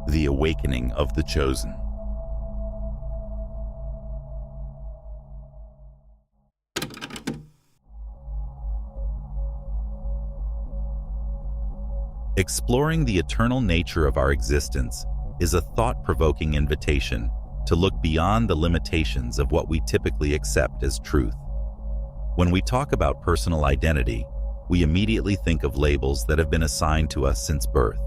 The Awakening of the Chosen. Exploring the eternal nature of our existence is a thought-provoking invitation to look beyond the limitations of what we typically accept as truth. When we talk about personal identity, we immediately think of labels that have been assigned to us since birth.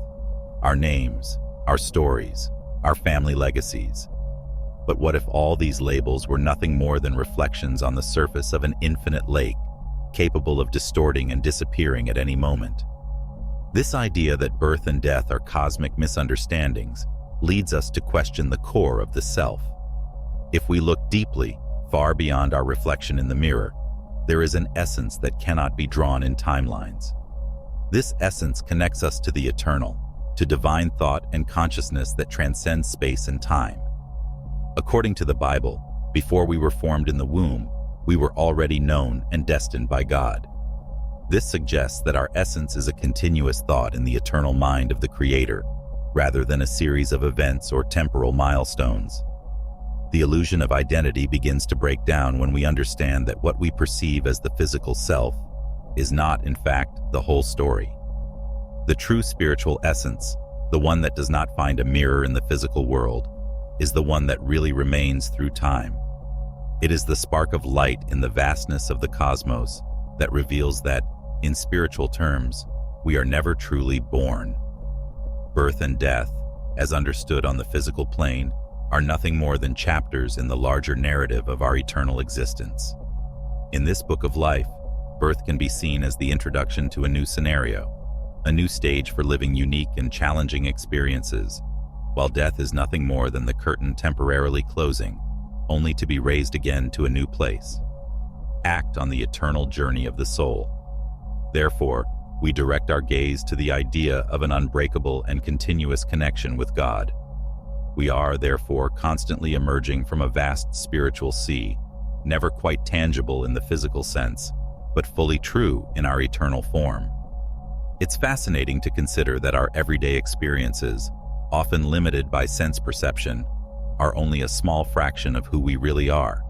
Our names, our stories, our family legacies. But what if all these labels were nothing more than reflections on the surface of an infinite lake, capable of distorting and disappearing at any moment? This idea that birth and death are cosmic misunderstandings leads us to question the core of the self. If we look deeply, far beyond our reflection in the mirror, there is an essence that cannot be drawn in timelines. This essence connects us to the eternal, to divine thought and consciousness that transcends space and time. According to the Bible, before we were formed in the womb, we were already known and destined by God. This suggests that our essence is a continuous thought in the eternal mind of the Creator, rather than a series of events or temporal milestones. The illusion of identity begins to break down when we understand that what we perceive as the physical self is not, in fact, the whole story. The true spiritual essence, the one that does not find a mirror in the physical world, is the one that really remains through time. It is the spark of light in the vastness of the cosmos that reveals that, in spiritual terms, we are never truly born. Birth and death, as understood on the physical plane, are nothing more than chapters in the larger narrative of our eternal existence. In this book of life, birth can be seen as the introduction to a new scenario, a new stage for living unique and challenging experiences, while death is nothing more than the curtain temporarily closing, only to be raised again to a new place. Act on the eternal journey of the soul. Therefore, we direct our gaze to the idea of an unbreakable and continuous connection with God. We are, therefore, constantly emerging from a vast spiritual sea, never quite tangible in the physical sense, but fully true in our eternal form. It's fascinating to consider that our everyday experiences, often limited by sense perception, are only a small fraction of who we really are.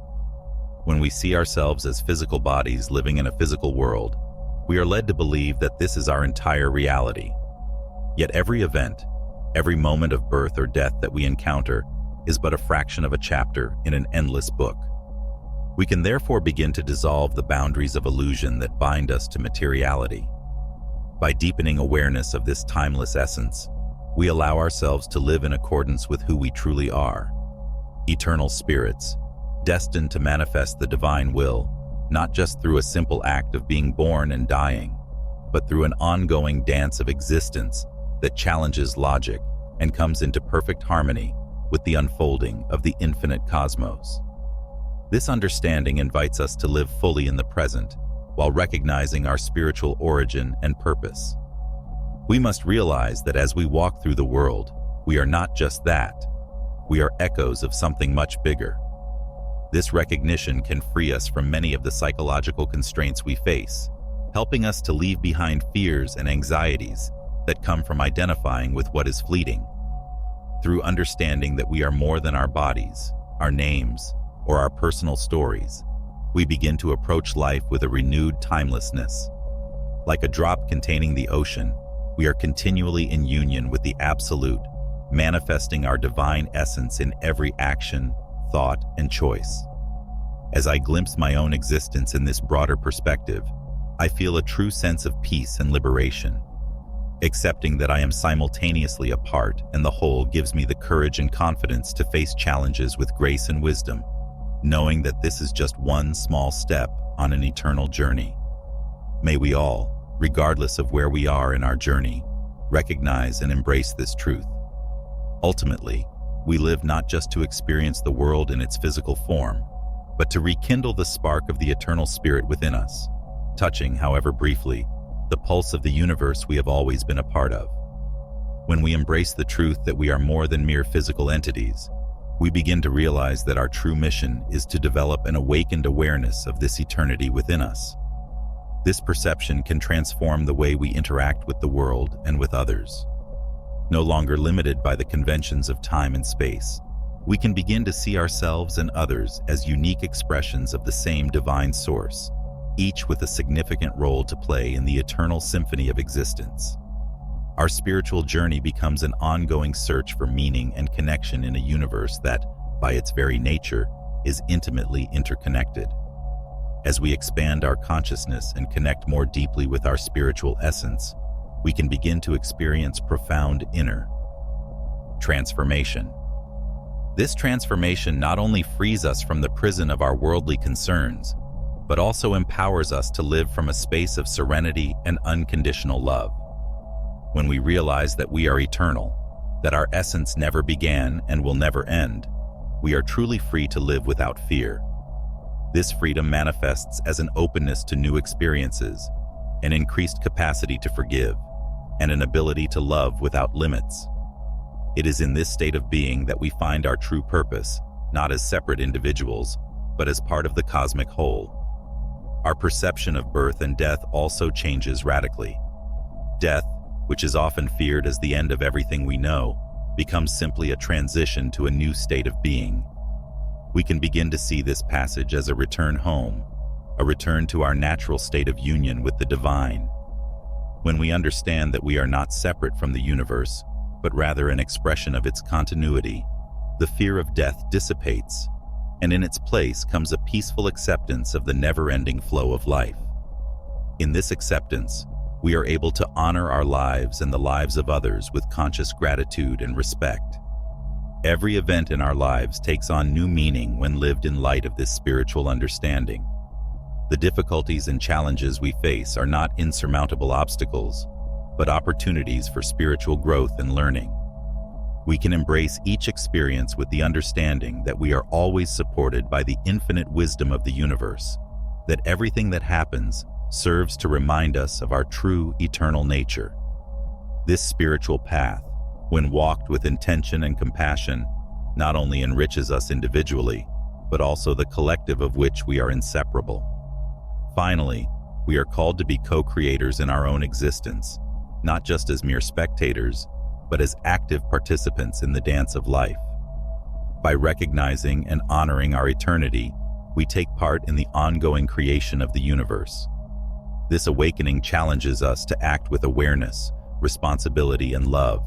When we see ourselves as physical bodies living in a physical world, we are led to believe that this is our entire reality. Yet every event, every moment of birth or death that we encounter is but a fraction of a chapter in an endless book. We can therefore begin to dissolve the boundaries of illusion that bind us to materiality. By deepening awareness of this timeless essence, we allow ourselves to live in accordance with who we truly are. Eternal spirits, destined to manifest the divine will, not just through a simple act of being born and dying, but through an ongoing dance of existence that challenges logic and comes into perfect harmony with the unfolding of the infinite cosmos. This understanding invites us to live fully in the present, while recognizing our spiritual origin and purpose. We must realize that as we walk through the world, we are not just that. We are echoes of something much bigger. This recognition can free us from many of the psychological constraints we face, helping us to leave behind fears and anxieties that come from identifying with what is fleeting. Through understanding that we are more than our bodies, our names, or our personal stories, we begin to approach life with a renewed timelessness. Like a drop containing the ocean, we are continually in union with the Absolute, manifesting our divine essence in every action, thought, and choice. As I glimpse my own existence in this broader perspective, I feel a true sense of peace and liberation. Accepting that I am simultaneously a part and the whole gives me the courage and confidence to face challenges with grace and wisdom, knowing that this is just one small step on an eternal journey. May we all, regardless of where we are in our journey, recognize and embrace this truth. Ultimately, we live not just to experience the world in its physical form, but to rekindle the spark of the eternal spirit within us, touching, however briefly, the pulse of the universe we have always been a part of. When we embrace the truth that we are more than mere physical entities, we begin to realize that our true mission is to develop an awakened awareness of this eternity within us. This perception can transform the way we interact with the world and with others. No longer limited by the conventions of time and space, we can begin to see ourselves and others as unique expressions of the same divine source, each with a significant role to play in the eternal symphony of existence. Our spiritual journey becomes an ongoing search for meaning and connection in a universe that, by its very nature, is intimately interconnected. As we expand our consciousness and connect more deeply with our spiritual essence, we can begin to experience profound inner transformation. This transformation not only frees us from the prison of our worldly concerns, but also empowers us to live from a space of serenity and unconditional love. When we realize that we are eternal, that our essence never began and will never end, we are truly free to live without fear. This freedom manifests as an openness to new experiences, an increased capacity to forgive, and an ability to love without limits. It is in this state of being that we find our true purpose, not as separate individuals, but as part of the cosmic whole. Our perception of birth and death also changes radically. Death, which is often feared as the end of everything we know, becomes simply a transition to a new state of being. We can begin to see this passage as a return home, a return to our natural state of union with the divine. When we understand that we are not separate from the universe, but rather an expression of its continuity, the fear of death dissipates, and in its place comes a peaceful acceptance of the never-ending flow of life. In this acceptance, we are able to honor our lives and the lives of others with conscious gratitude and respect. Every event in our lives takes on new meaning when lived in light of this spiritual understanding. The difficulties and challenges we face are not insurmountable obstacles, but opportunities for spiritual growth and learning. We can embrace each experience with the understanding that we are always supported by the infinite wisdom of the universe, that everything that happens serves to remind us of our true eternal nature. This spiritual path, when walked with intention and compassion, not only enriches us individually, but also the collective of which we are inseparable. Finally, we are called to be co-creators in our own existence, not just as mere spectators, but as active participants in the dance of life. By recognizing and honoring our eternity, we take part in the ongoing creation of the universe. This awakening challenges us to act with awareness, responsibility, and love,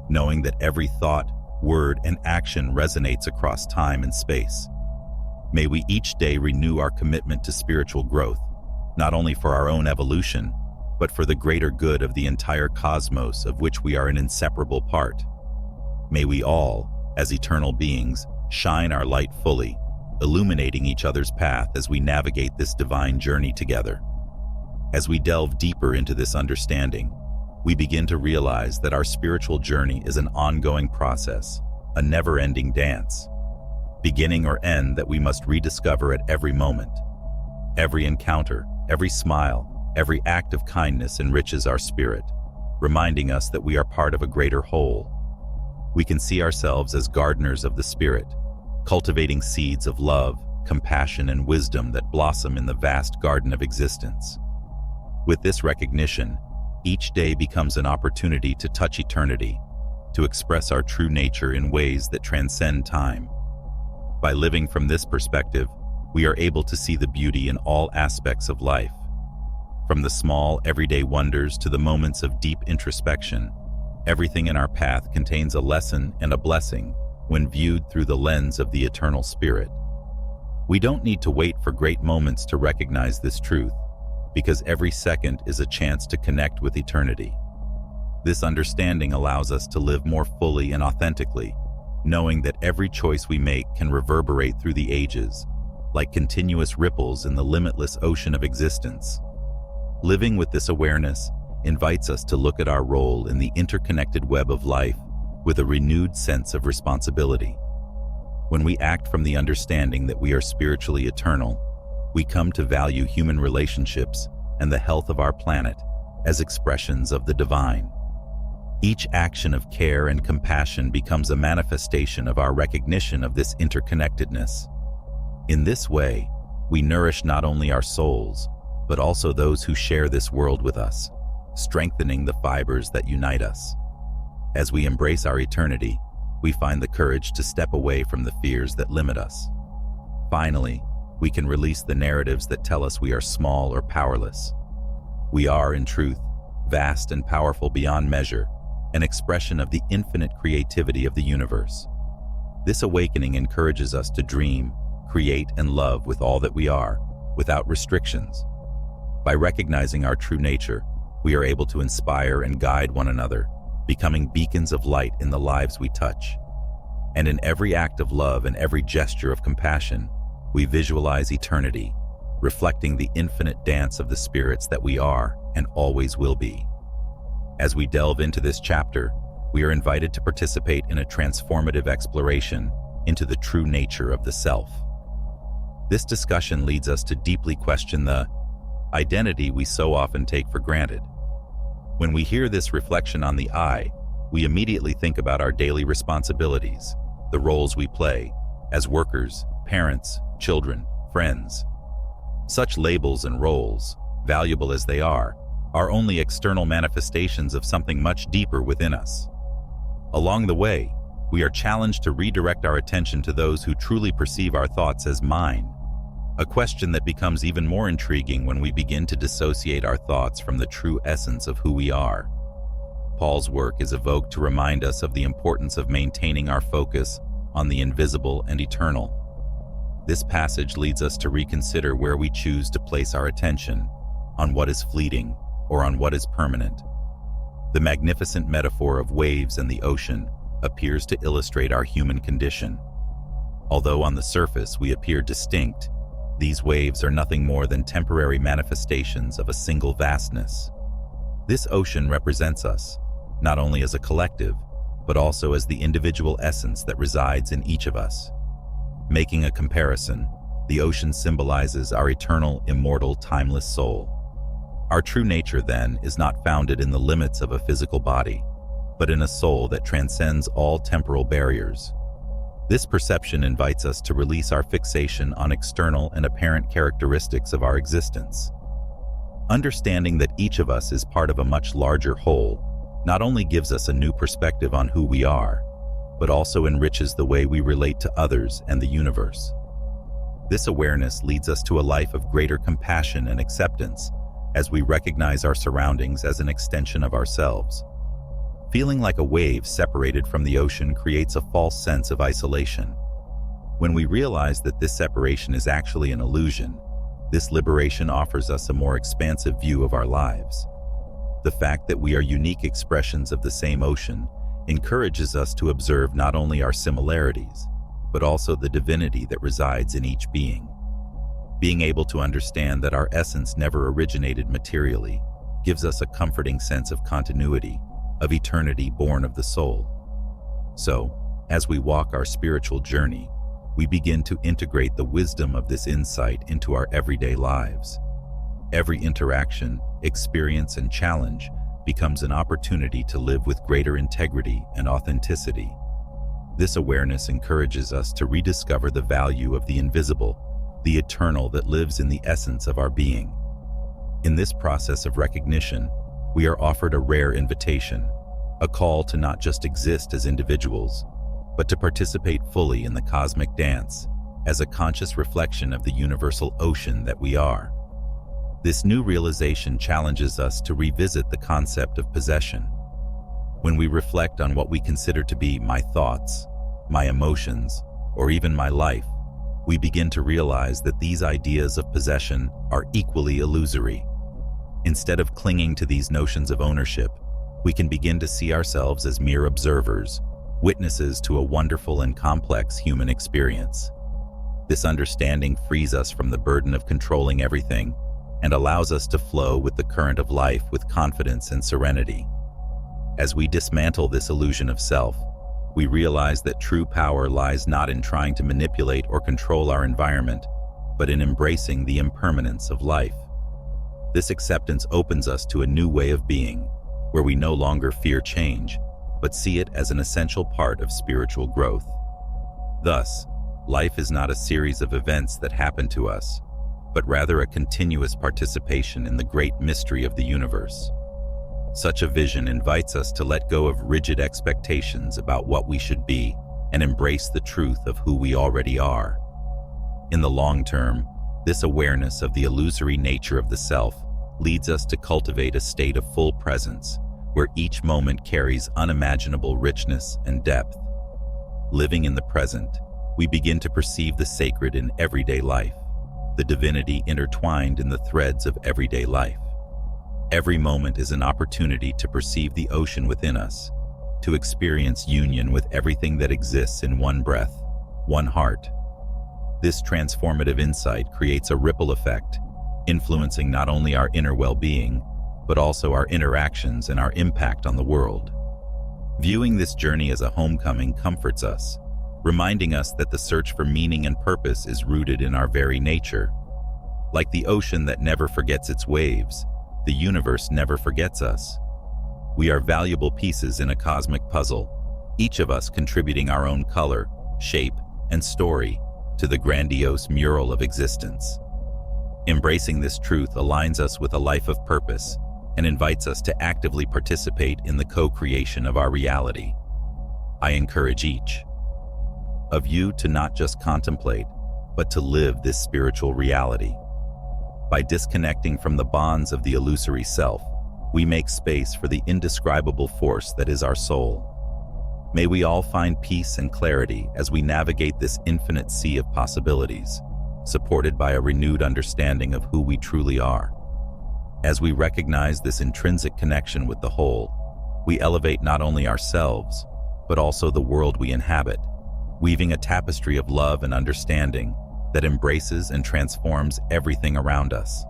knowing that every thought, word, and action resonates across time and space. May we each day renew our commitment to spiritual growth, not only for our own evolution, but for the greater good of the entire cosmos of which we are an inseparable part. May we all, as eternal beings, shine our light fully, illuminating each other's path as we navigate this divine journey together. As we delve deeper into this understanding, we begin to realize that our spiritual journey is an ongoing process, a never-ending dance, beginning or end that we must rediscover at every moment. Every encounter, every smile, every act of kindness enriches our spirit, reminding us that we are part of a greater whole. We can see ourselves as gardeners of the spirit, cultivating seeds of love, compassion, and wisdom that blossom in the vast garden of existence. With this recognition, each day becomes an opportunity to touch eternity, to express our true nature in ways that transcend time. By living from this perspective, we are able to see the beauty in all aspects of life. From the small, everyday wonders to the moments of deep introspection, everything in our path contains a lesson and a blessing when viewed through the lens of the eternal spirit. We don't need to wait for great moments to recognize this truth, because every second is a chance to connect with eternity. This understanding allows us to live more fully and authentically, knowing that every choice we make can reverberate through the ages, like continuous ripples in the limitless ocean of existence. Living with this awareness invites us to look at our role in the interconnected web of life with a renewed sense of responsibility. When we act from the understanding that we are spiritually eternal, we come to value human relationships and the health of our planet as expressions of the divine. Each action of care and compassion becomes a manifestation of our recognition of this interconnectedness. In this way, we nourish not only our souls, but also those who share this world with us, strengthening the fibers that unite us. As we embrace our eternity, we find the courage to step away from the fears that limit us. Finally, we can release the narratives that tell us we are small or powerless. We are, in truth, vast and powerful beyond measure, an expression of the infinite creativity of the universe. This awakening encourages us to dream, create, and love with all that we are, without restrictions. By recognizing our true nature, we are able to inspire and guide one another, becoming beacons of light in the lives we touch. And in every act of love and every gesture of compassion, we visualize eternity, reflecting the infinite dance of the spirits that we are and always will be. As we delve into this chapter, we are invited to participate in a transformative exploration into the true nature of the self. This discussion leads us to deeply question the identity we so often take for granted. When we hear this reflection on the I, we immediately think about our daily responsibilities, the roles we play as workers, parents, children, friends. Such labels and roles, valuable as they are only external manifestations of something much deeper within us. Along the way, we are challenged to redirect our attention to those who truly perceive our thoughts as mine, a question that becomes even more intriguing when we begin to dissociate our thoughts from the true essence of who we are. Paul's work is evoked to remind us of the importance of maintaining our focus on the invisible and eternal. This passage leads us to reconsider where we choose to place our attention, on what is fleeting or on what is permanent. The magnificent metaphor of waves and the ocean appears to illustrate our human condition. Although on the surface we appear distinct, these waves are nothing more than temporary manifestations of a single vastness. This ocean represents us, not only as a collective, but also as the individual essence that resides in each of us. Making a comparison, the ocean symbolizes our eternal, immortal, timeless soul. Our true nature, then, is not founded in the limits of a physical body, but in a soul that transcends all temporal barriers. This perception invites us to release our fixation on external and apparent characteristics of our existence. Understanding that each of us is part of a much larger whole not only gives us a new perspective on who we are, but also enriches the way we relate to others and the universe. This awareness leads us to a life of greater compassion and acceptance as we recognize our surroundings as an extension of ourselves. Feeling like a wave separated from the ocean creates a false sense of isolation. When we realize that this separation is actually an illusion, this liberation offers us a more expansive view of our lives. The fact that we are unique expressions of the same ocean encourages us to observe not only our similarities, but also the divinity that resides in each being. Being able to understand that our essence never originated materially gives us a comforting sense of continuity, of eternity born of the soul. So, as we walk our spiritual journey, we begin to integrate the wisdom of this insight into our everyday lives. Every interaction, experience, and challenge becomes an opportunity to live with greater integrity and authenticity. This awareness encourages us to rediscover the value of the invisible, the eternal that lives in the essence of our being. In this process of recognition, we are offered a rare invitation, a call to not just exist as individuals, but to participate fully in the cosmic dance as a conscious reflection of the universal ocean that we are. This new realization challenges us to revisit the concept of possession. When we reflect on what we consider to be my thoughts, my emotions, or even my life, we begin to realize that these ideas of possession are equally illusory. Instead of clinging to these notions of ownership, we can begin to see ourselves as mere observers, witnesses to a wonderful and complex human experience. This understanding frees us from the burden of controlling everything and allows us to flow with the current of life with confidence and serenity. As we dismantle this illusion of self, we realize that true power lies not in trying to manipulate or control our environment, but in embracing the impermanence of life. This acceptance opens us to a new way of being, where we no longer fear change, but see it as an essential part of spiritual growth. Thus, life is not a series of events that happen to us, but rather a continuous participation in the great mystery of the universe. Such a vision invites us to let go of rigid expectations about what we should be and embrace the truth of who we already are. In the long term, this awareness of the illusory nature of the self leads us to cultivate a state of full presence, where each moment carries unimaginable richness and depth. Living in the present, we begin to perceive the sacred in everyday life, the divinity intertwined in the threads of everyday life. Every moment is an opportunity to perceive the ocean within us, to experience union with everything that exists in one breath, one heart. This transformative insight creates a ripple effect, influencing not only our inner well-being, but also our interactions and our impact on the world. Viewing this journey as a homecoming comforts us, reminding us that the search for meaning and purpose is rooted in our very nature. Like the ocean that never forgets its waves, the universe never forgets us. We are valuable pieces in a cosmic puzzle, each of us contributing our own color, shape, and story to the grandiose mural of existence. Embracing this truth aligns us with a life of purpose and invites us to actively participate in the co-creation of our reality. I encourage each of you to not just contemplate, but to live this spiritual reality. By disconnecting from the bonds of the illusory self, we make space for the indescribable force that is our soul. May we all find peace and clarity as we navigate this infinite sea of possibilities, supported by a renewed understanding of who we truly are. As we recognize this intrinsic connection with the whole, we elevate not only ourselves, but also the world we inhabit, weaving a tapestry of love and understanding that embraces and transforms everything around us.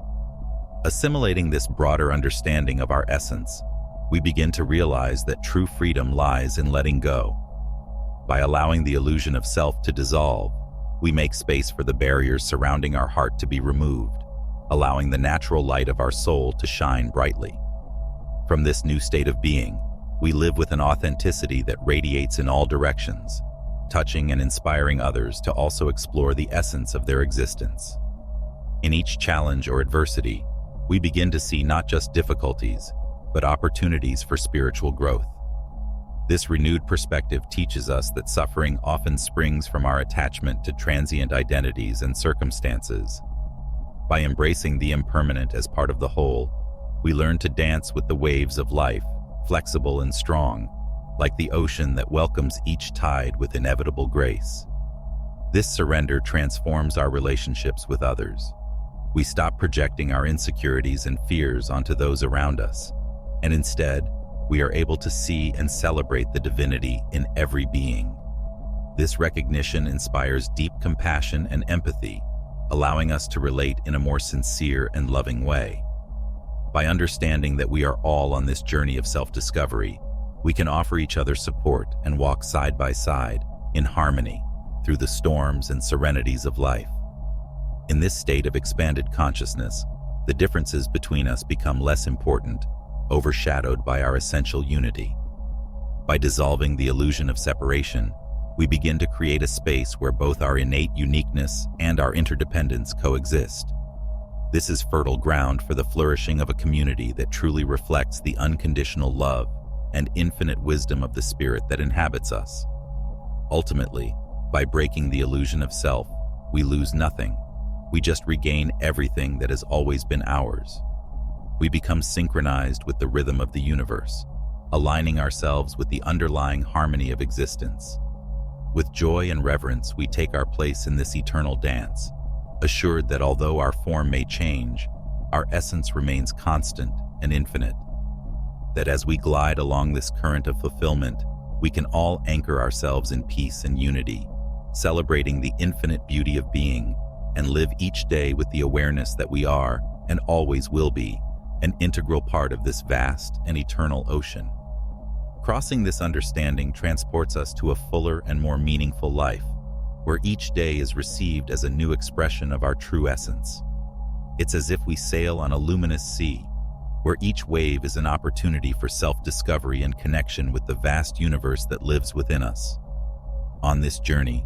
Assimilating this broader understanding of our essence, we begin to realize that true freedom lies in letting go. By allowing the illusion of self to dissolve, we make space for the barriers surrounding our heart to be removed, allowing the natural light of our soul to shine brightly. From this new state of being, we live with an authenticity that radiates in all directions, touching and inspiring others to also explore the essence of their existence. In each challenge or adversity, we begin to see not just difficulties, but opportunities for spiritual growth. This renewed perspective teaches us that suffering often springs from our attachment to transient identities and circumstances. By embracing the impermanent as part of the whole, we learn to dance with the waves of life, flexible and strong, like the ocean that welcomes each tide with inevitable grace. This surrender transforms our relationships with others. We stop projecting our insecurities and fears onto those around us, and instead, we are able to see and celebrate the divinity in every being. This recognition inspires deep compassion and empathy, allowing us to relate in a more sincere and loving way. By understanding that we are all on this journey of self-discovery, we can offer each other support and walk side by side, in harmony, through the storms and serenities of life. In this state of expanded consciousness, the differences between us become less important, overshadowed by our essential unity. By dissolving the illusion of separation, we begin to create a space where both our innate uniqueness and our interdependence coexist. This is fertile ground for the flourishing of a community that truly reflects the unconditional love and infinite wisdom of the spirit that inhabits us. Ultimately, by breaking the illusion of self, we lose nothing. We just regain everything that has always been ours. We become synchronized with the rhythm of the universe, aligning ourselves with the underlying harmony of existence. With joy and reverence, we take our place in this eternal dance, assured that although our form may change, our essence remains constant and infinite. That as we glide along this current of fulfillment, we can all anchor ourselves in peace and unity, celebrating the infinite beauty of being, and live each day with the awareness that we are, and always will be, an integral part of this vast and eternal ocean. Crossing this understanding transports us to a fuller and more meaningful life, where each day is received as a new expression of our true essence. It's as if we sail on a luminous sea, where each wave is an opportunity for self-discovery and connection with the vast universe that lives within us. On this journey,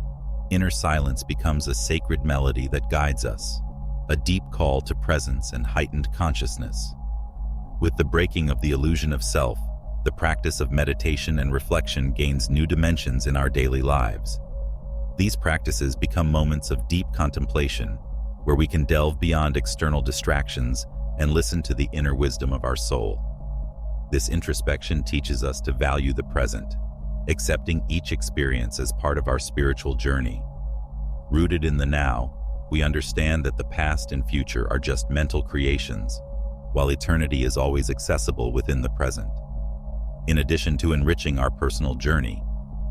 inner silence becomes a sacred melody that guides us, a deep call to presence and heightened consciousness. With the breaking of the illusion of self, the practice of meditation and reflection gains new dimensions in our daily lives. These practices become moments of deep contemplation, where we can delve beyond external distractions and listen to the inner wisdom of our soul. This introspection teaches us to value the present, accepting each experience as part of our spiritual journey. Rooted in the now, we understand that the past and future are just mental creations, while eternity is always accessible within the present. In addition to enriching our personal journey,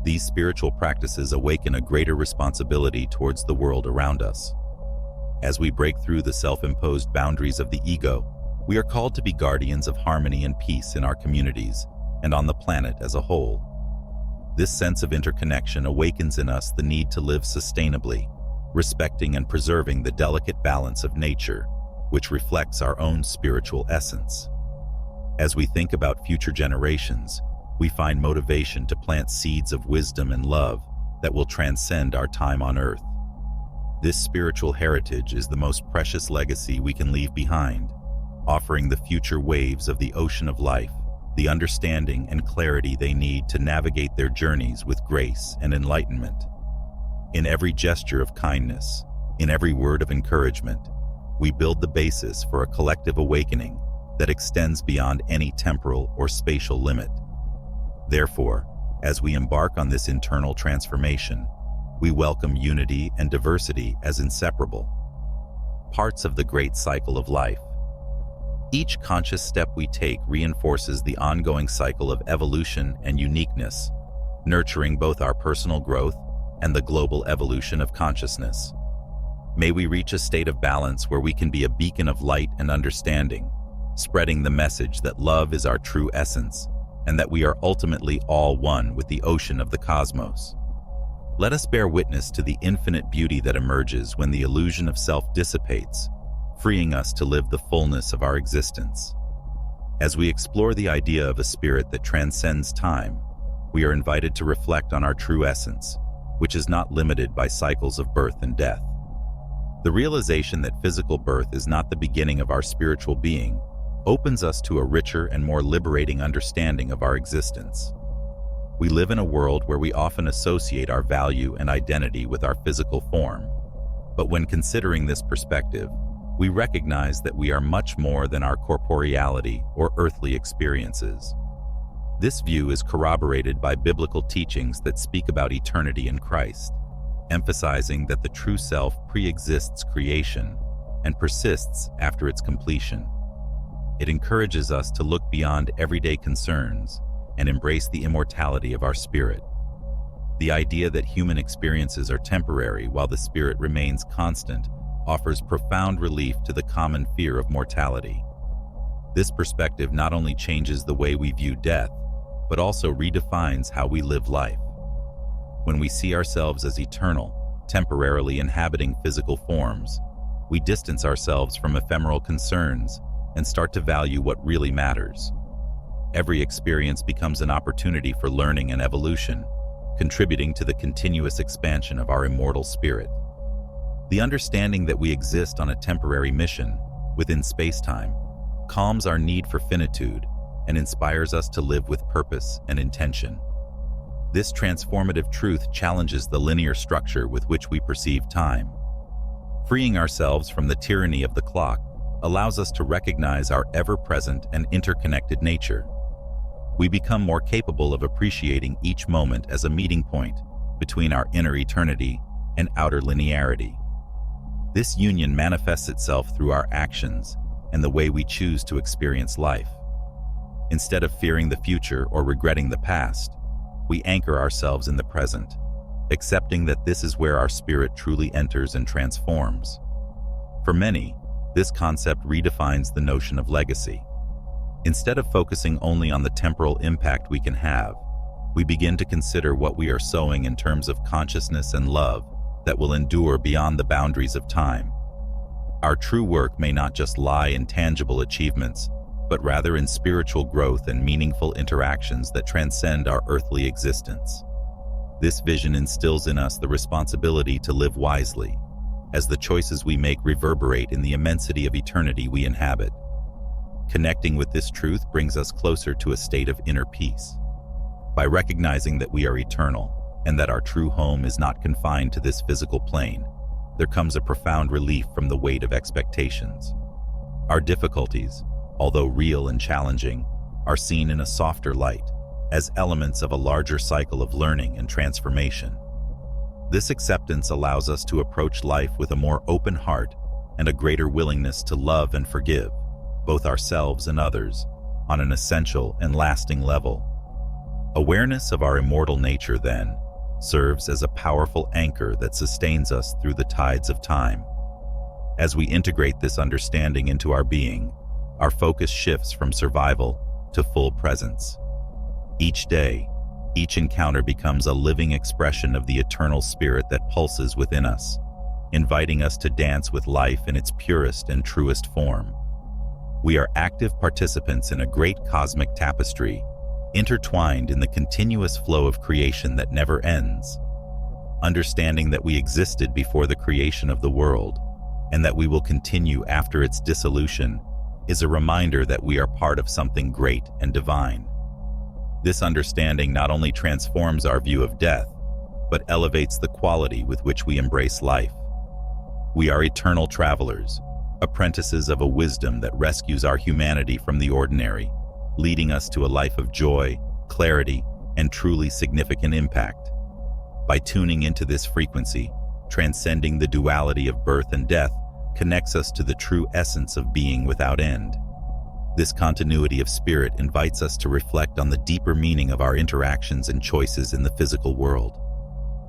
these spiritual practices awaken a greater responsibility towards the world around us. As we break through the self-imposed boundaries of the ego, we are called to be guardians of harmony and peace in our communities and on the planet as a whole. This sense of interconnection awakens in us the need to live sustainably, respecting and preserving the delicate balance of nature, which reflects our own spiritual essence. As we think about future generations, we find motivation to plant seeds of wisdom and love that will transcend our time on earth. This spiritual heritage is the most precious legacy we can leave behind, offering the future waves of the ocean of life the understanding and clarity they need to navigate their journeys with grace and enlightenment. In every gesture of kindness, in every word of encouragement, we build the basis for a collective awakening that extends beyond any temporal or spatial limit. Therefore, as we embark on this internal transformation, we welcome unity and diversity as inseparable parts of the great cycle of life. Each conscious step we take reinforces the ongoing cycle of evolution and uniqueness, nurturing both our personal growth and the global evolution of consciousness. May we reach a state of balance where we can be a beacon of light and understanding, spreading the message that love is our true essence and that we are ultimately all one with the ocean of the cosmos. Let us bear witness to the infinite beauty that emerges when the illusion of self dissipates, freeing us to live the fullness of our existence. As we explore the idea of a spirit that transcends time, we are invited to reflect on our true essence, which is not limited by cycles of birth and death. The realization that physical birth is not the beginning of our spiritual being opens us to a richer and more liberating understanding of our existence. We live in a world where we often associate our value and identity with our physical form, but when considering this perspective, we recognize that we are much more than our corporeality or earthly experiences. This view is corroborated by biblical teachings that speak about eternity in Christ, emphasizing that the true self pre-exists creation and persists after its completion. It encourages us to look beyond everyday concerns and embrace the immortality of our spirit. The idea that human experiences are temporary while the spirit remains constant offers profound relief to the common fear of mortality. This perspective not only changes the way we view death, but also redefines how we live life. When we see ourselves as eternal, temporarily inhabiting physical forms, we distance ourselves from ephemeral concerns and start to value what really matters. Every experience becomes an opportunity for learning and evolution, contributing to the continuous expansion of our immortal spirit. The understanding that we exist on a temporary mission within space-time calms our need for finitude and inspires us to live with purpose and intention. This transformative truth challenges the linear structure with which we perceive time. Freeing ourselves from the tyranny of the clock allows us to recognize our ever-present and interconnected nature. We become more capable of appreciating each moment as a meeting point between our inner eternity and outer linearity. This union manifests itself through our actions and the way we choose to experience life. Instead of fearing the future or regretting the past, we anchor ourselves in the present, accepting that this is where our spirit truly enters and transforms. For many, this concept redefines the notion of legacy. Instead of focusing only on the temporal impact we can have, we begin to consider what we are sowing in terms of consciousness and love that will endure beyond the boundaries of time. Our true work may not just lie in tangible achievements, but rather in spiritual growth and meaningful interactions that transcend our earthly existence. This vision instills in us the responsibility to live wisely, as the choices we make reverberate in the immensity of eternity we inhabit. Connecting with this truth brings us closer to a state of inner peace. By recognizing that we are eternal and that our true home is not confined to this physical plane, there comes a profound relief from the weight of expectations. Our difficulties, although real and challenging, are seen in a softer light, as elements of a larger cycle of learning and transformation. This acceptance allows us to approach life with a more open heart and a greater willingness to love and forgive, both ourselves and others, on an essential and lasting level. Awareness of our immortal nature, then, serves as a powerful anchor that sustains us through the tides of time. As we integrate this understanding into our being, our focus shifts from survival to full presence. Each day, each encounter becomes a living expression of the eternal spirit that pulses within us, inviting us to dance with life in its purest and truest form. We are active participants in a great cosmic tapestry, intertwined in the continuous flow of creation that never ends. Understanding that we existed before the creation of the world, and that we will continue after its dissolution, is a reminder that we are part of something great and divine. This understanding not only transforms our view of death, but elevates the quality with which we embrace life. We are eternal travelers, apprentices of a wisdom that rescues our humanity from the ordinary, leading us to a life of joy, clarity, and truly significant impact. By tuning into this frequency, transcending the duality of birth and death connects us to the true essence of being without end. This continuity of spirit invites us to reflect on the deeper meaning of our interactions and choices in the physical world.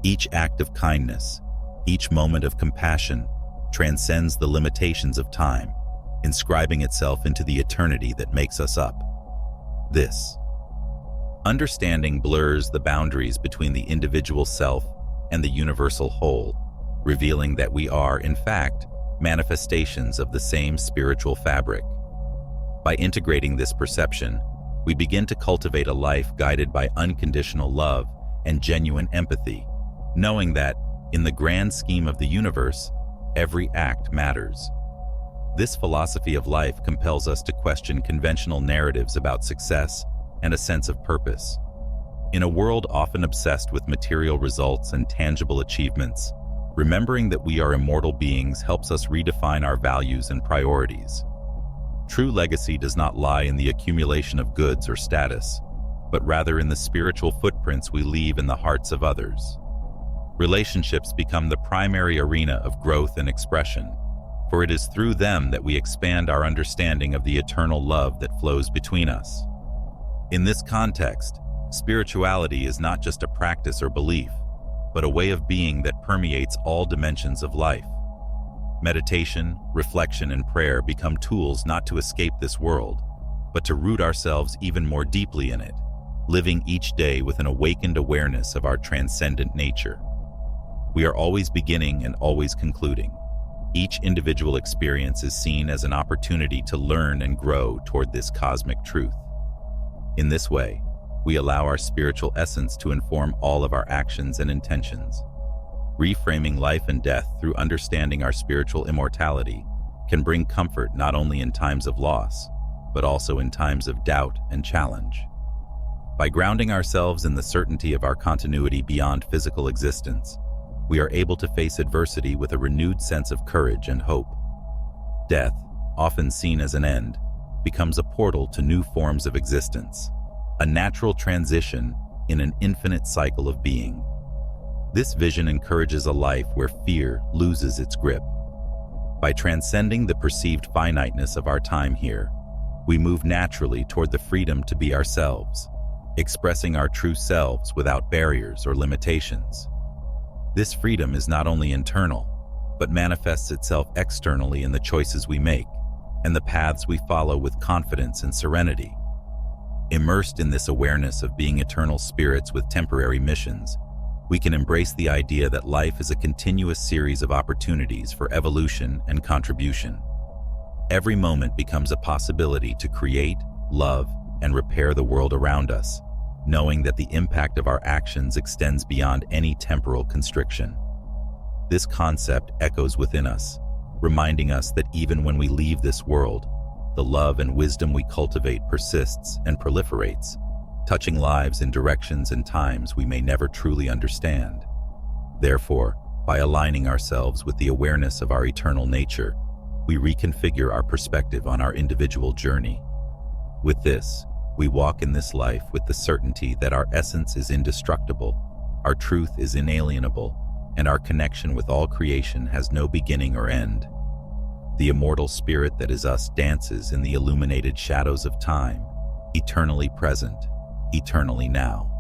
Each act of kindness, each moment of compassion, transcends the limitations of time, inscribing itself into the eternity that makes us up. This understanding blurs the boundaries between the individual self and the universal whole, revealing that we are, in fact, manifestations of the same spiritual fabric. By integrating this perception, we begin to cultivate a life guided by unconditional love and genuine empathy, knowing that, in the grand scheme of the universe, every act matters. This philosophy of life compels us to question conventional narratives about success and a sense of purpose. In a world often obsessed with material results and tangible achievements, remembering that we are immortal beings helps us redefine our values and priorities. True legacy does not lie in the accumulation of goods or status, but rather in the spiritual footprints we leave in the hearts of others. Relationships become the primary arena of growth and expression, for it is through them that we expand our understanding of the eternal love that flows between us. In this context, spirituality is not just a practice or belief, but a way of being that permeates all dimensions of life. Meditation, reflection, and prayer become tools not to escape this world, but to root ourselves even more deeply in it, living each day with an awakened awareness of our transcendent nature. We are always beginning and always concluding. Each individual experience is seen as an opportunity to learn and grow toward this cosmic truth. In this way, we allow our spiritual essence to inform all of our actions and intentions. Reframing life and death through understanding our spiritual immortality can bring comfort not only in times of loss, but also in times of doubt and challenge. By grounding ourselves in the certainty of our continuity beyond physical existence, we are able to face adversity with a renewed sense of courage and hope. Death, often seen as an end, becomes a portal to new forms of existence, a natural transition in an infinite cycle of being. This vision encourages a life where fear loses its grip. By transcending the perceived finiteness of our time here, we move naturally toward the freedom to be ourselves, expressing our true selves without barriers or limitations. This freedom is not only internal, but manifests itself externally in the choices we make and the paths we follow with confidence and serenity. Immersed in this awareness of being eternal spirits with temporary missions, we can embrace the idea that life is a continuous series of opportunities for evolution and contribution. Every moment becomes a possibility to create, love, and repair the world around us, knowing that the impact of our actions extends beyond any temporal constriction. This concept echoes within us, reminding us that even when we leave this world, the love and wisdom we cultivate persists and proliferates, touching lives in directions and times we may never truly understand. Therefore, by aligning ourselves with the awareness of our eternal nature, we reconfigure our perspective on our individual journey. With this, we walk in this life with the certainty that our essence is indestructible, our truth is inalienable, and our connection with all creation has no beginning or end. The immortal spirit that is us dances in the illuminated shadows of time, eternally present, eternally now.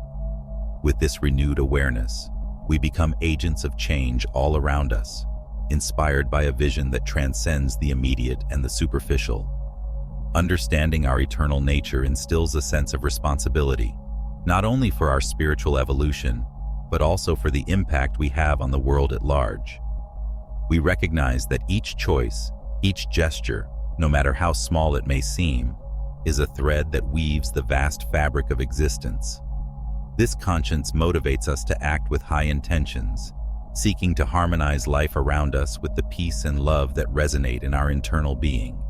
With this renewed awareness, we become agents of change all around us, inspired by a vision that transcends the immediate and the superficial. Understanding our eternal nature instills a sense of responsibility, not only for our spiritual evolution, but also for the impact we have on the world at large. We recognize that each choice, each gesture, no matter how small it may seem, is a thread that weaves the vast fabric of existence. This conscience motivates us to act with high intentions, seeking to harmonize life around us with the peace and love that resonate in our internal being.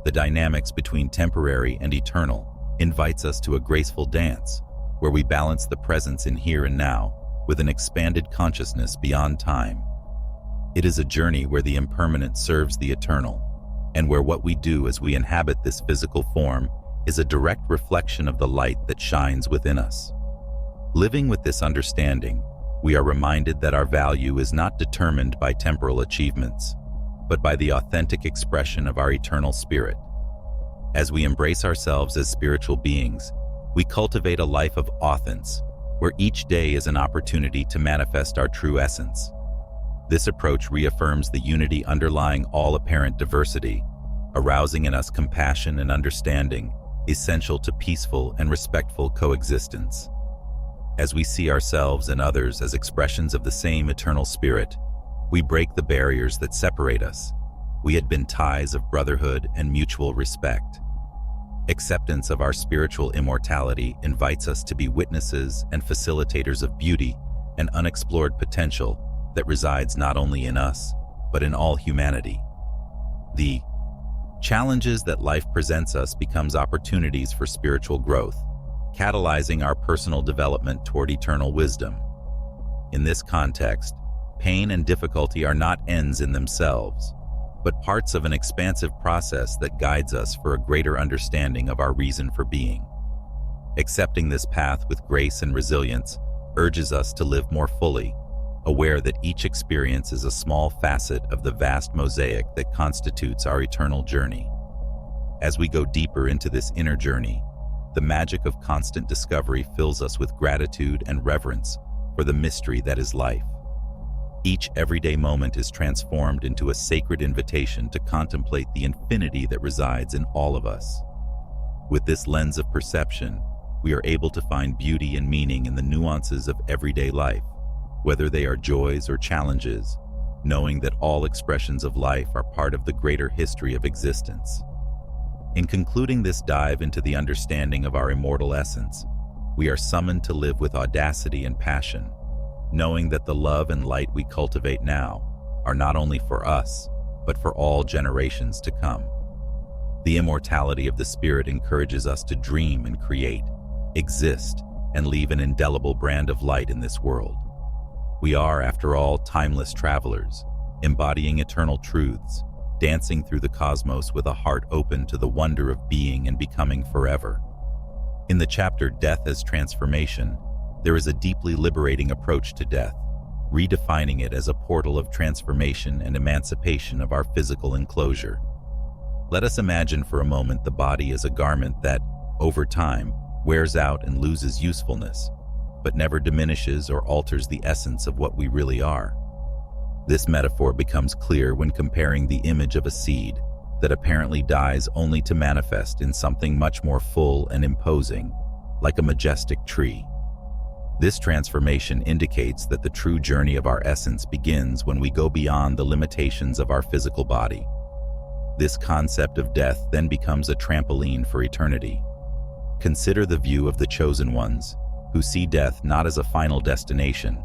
The dynamics between temporary and eternal invites us to a graceful dance, where we balance the presence in here and now with an expanded consciousness beyond time. It is a journey where the impermanent serves the eternal, and where what we do as we inhabit this physical form is a direct reflection of the light that shines within us. Living with this understanding, we are reminded that our value is not determined by temporal achievements, but by the authentic expression of our eternal spirit. As we embrace ourselves as spiritual beings, we cultivate a life of authenticity, where each day is an opportunity to manifest our true essence. This approach reaffirms the unity underlying all apparent diversity, arousing in us compassion and understanding, essential to peaceful and respectful coexistence. As we see ourselves and others as expressions of the same eternal spirit, we break the barriers that separate us. We had been ties of brotherhood and mutual respect. Acceptance of our spiritual immortality invites us to be witnesses and facilitators of beauty and unexplored potential that resides not only in us, but in all humanity. The challenges that life presents us becomes opportunities for spiritual growth, catalyzing our personal development toward eternal wisdom. In this context, pain and difficulty are not ends in themselves, but parts of an expansive process that guides us for a greater understanding of our reason for being. Accepting this path with grace and resilience urges us to live more fully, aware that each experience is a small facet of the vast mosaic that constitutes our eternal journey. As we go deeper into this inner journey, the magic of constant discovery fills us with gratitude and reverence for the mystery that is life. Each everyday moment is transformed into a sacred invitation to contemplate the infinity that resides in all of us. With this lens of perception, we are able to find beauty and meaning in the nuances of everyday life, whether they are joys or challenges, knowing that all expressions of life are part of the greater history of existence. In concluding this dive into the understanding of our immortal essence, we are summoned to live with audacity and passion, knowing that the love and light we cultivate now are not only for us, but for all generations to come. The immortality of the spirit encourages us to dream and create, exist, and leave an indelible brand of light in this world. We are, after all, timeless travelers, embodying eternal truths, dancing through the cosmos with a heart open to the wonder of being and becoming forever. In the chapter Death as Transformation, there is a deeply liberating approach to death, redefining it as a portal of transformation and emancipation of our physical enclosure. Let us imagine for a moment the body as a garment that, over time, wears out and loses usefulness, but never diminishes or alters the essence of what we really are. This metaphor becomes clear when comparing the image of a seed that apparently dies only to manifest in something much more full and imposing, like a majestic tree. This transformation indicates that the true journey of our essence begins when we go beyond the limitations of our physical body. This concept of death then becomes a trampoline for eternity. Consider the view of the chosen ones, who see death not as a final destination,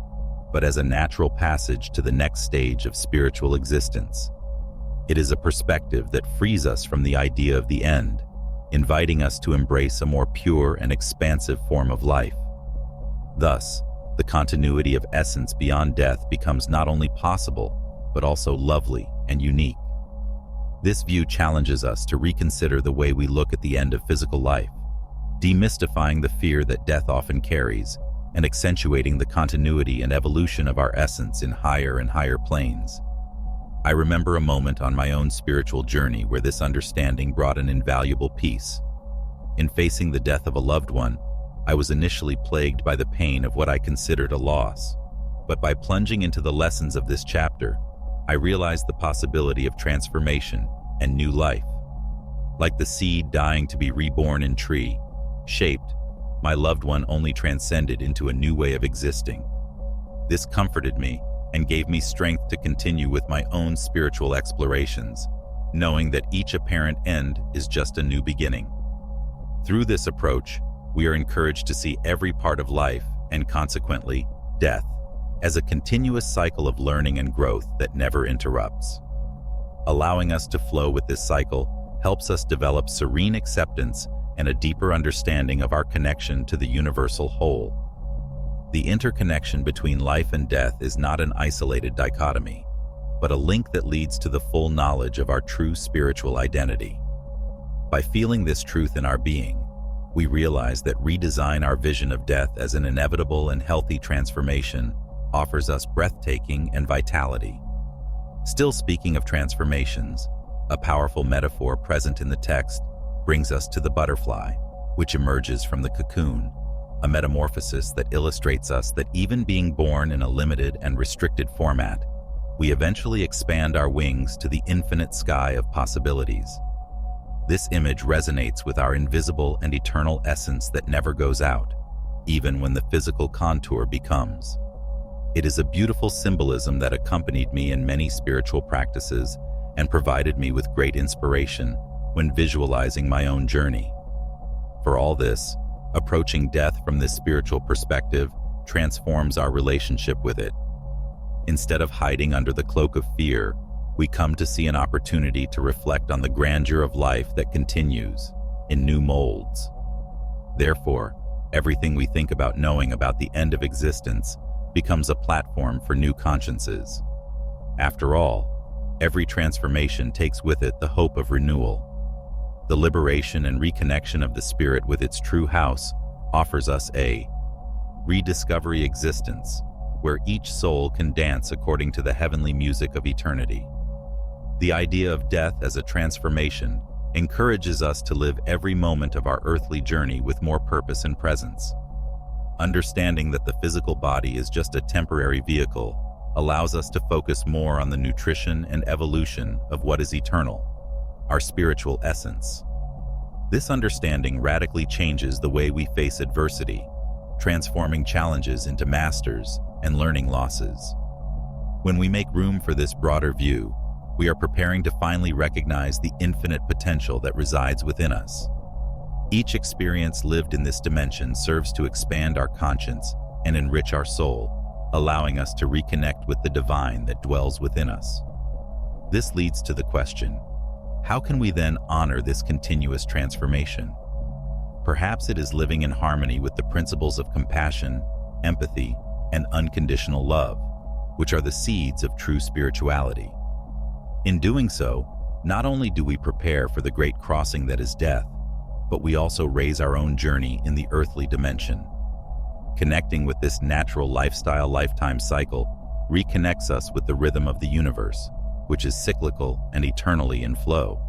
but as a natural passage to the next stage of spiritual existence. It is a perspective that frees us from the idea of the end, inviting us to embrace a more pure and expansive form of life. Thus, the continuity of essence beyond death becomes not only possible, but also lovely and unique. This view challenges us to reconsider the way we look at the end of physical life, demystifying the fear that death often carries, and accentuating the continuity and evolution of our essence in higher and higher planes. I remember a moment on my own spiritual journey where this understanding brought an invaluable peace. In facing the death of a loved one, I was initially plagued by the pain of what I considered a loss. But by plunging into the lessons of this chapter, I realized the possibility of transformation and new life. Like the seed dying to be reborn in tree, shaped, my loved one only transcended into a new way of existing. This comforted me and gave me strength to continue with my own spiritual explorations, knowing that each apparent end is just a new beginning. Through this approach, we are encouraged to see every part of life, and consequently, death, as a continuous cycle of learning and growth that never interrupts. Allowing us to flow with this cycle helps us develop serene acceptance and a deeper understanding of our connection to the universal whole. The interconnection between life and death is not an isolated dichotomy, but a link that leads to the full knowledge of our true spiritual identity. By feeling this truth in our being, we realize that redesign our vision of death as an inevitable and healthy transformation offers us breathtaking and vitality. Still speaking of transformations, a powerful metaphor present in the text brings us to the butterfly, which emerges from the cocoon, a metamorphosis that illustrates us that even being born in a limited and restricted format, we eventually expand our wings to the infinite sky of possibilities. This image resonates with our invisible and eternal essence that never goes out, even when the physical contour becomes. It is a beautiful symbolism that accompanied me in many spiritual practices and provided me with great inspiration when visualizing my own journey. For all this, approaching death from this spiritual perspective transforms our relationship with it. Instead of hiding under the cloak of fear, we come to see an opportunity to reflect on the grandeur of life that continues in new molds. Therefore, everything we think about knowing about the end of existence becomes a platform for new consciences. After all, every transformation takes with it the hope of renewal. The liberation and reconnection of the spirit with its true house offers us a rediscovery existence, where each soul can dance according to the heavenly music of eternity. The idea of death as a transformation encourages us to live every moment of our earthly journey with more purpose and presence. Understanding that the physical body is just a temporary vehicle allows us to focus more on the nutrition and evolution of what is eternal, our spiritual essence. This understanding radically changes the way we face adversity, transforming challenges into masters and learning losses. When we make room for this broader view, we are preparing to finally recognize the infinite potential that resides within us. Each experience lived in this dimension serves to expand our conscience and enrich our soul, allowing us to reconnect with the divine that dwells within us. This leads to the question, how can we then honor this continuous transformation? Perhaps it is living in harmony with the principles of compassion, empathy, and unconditional love, which are the seeds of true spirituality. In doing so, not only do we prepare for the great crossing that is death, but we also raise our own journey in the earthly dimension. Connecting with this natural lifetime cycle reconnects us with the rhythm of the universe, which is cyclical and eternally in flow.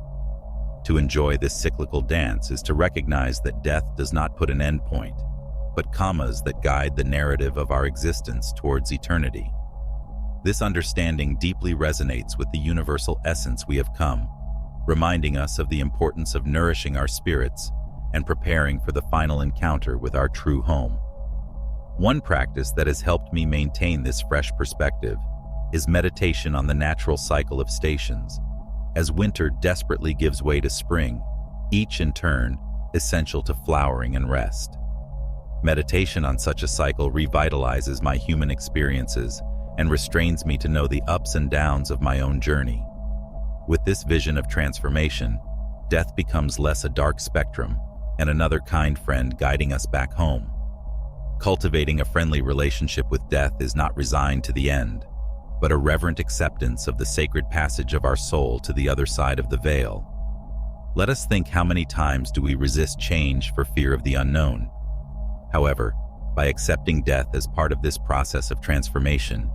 To enjoy this cyclical dance is to recognize that death does not put an end point, but commas that guide the narrative of our existence towards eternity. This understanding deeply resonates with the universal essence we have come, reminding us of the importance of nourishing our spirits and preparing for the final encounter with our true home. One practice that has helped me maintain this fresh perspective is meditation on the natural cycle of stations. As winter desperately gives way to spring, each in turn essential to flowering and rest. Meditation on such a cycle revitalizes my human experiences and restrains me to know the ups and downs of my own journey. With this vision of transformation, death becomes less a dark spectrum and another kind friend guiding us back home. Cultivating a friendly relationship with death is not resigned to the end, but a reverent acceptance of the sacred passage of our soul to the other side of the veil. Let us think, how many times do we resist change for fear of the unknown? However, by accepting death as part of this process of transformation,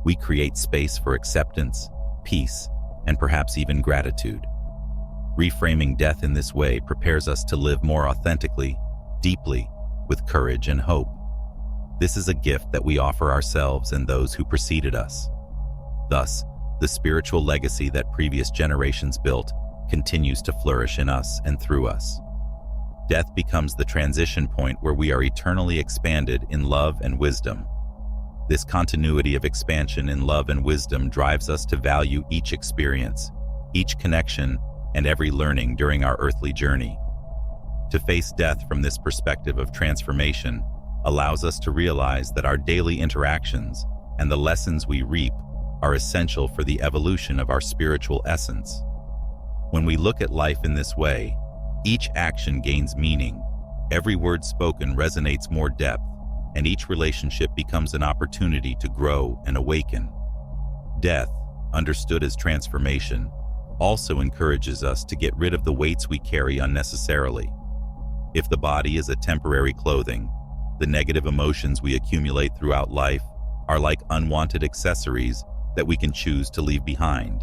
we create space for acceptance, peace, and perhaps even gratitude. Reframing death in this way prepares us to live more authentically, deeply, with courage and hope. This is a gift that we offer ourselves and those who preceded us. Thus, the spiritual legacy that previous generations built continues to flourish in us and through us. Death becomes the transition point where we are eternally expanded in love and wisdom. This continuity of expansion in love and wisdom drives us to value each experience, each connection, and every learning during our earthly journey. To face death from this perspective of transformation allows us to realize that our daily interactions and the lessons we reap are essential for the evolution of our spiritual essence. When we look at life in this way, each action gains meaning, every word spoken resonates more depth, and each relationship becomes an opportunity to grow and awaken. Death, understood as transformation, also encourages us to get rid of the weights we carry unnecessarily. If the body is a temporary clothing, the negative emotions we accumulate throughout life are like unwanted accessories that we can choose to leave behind.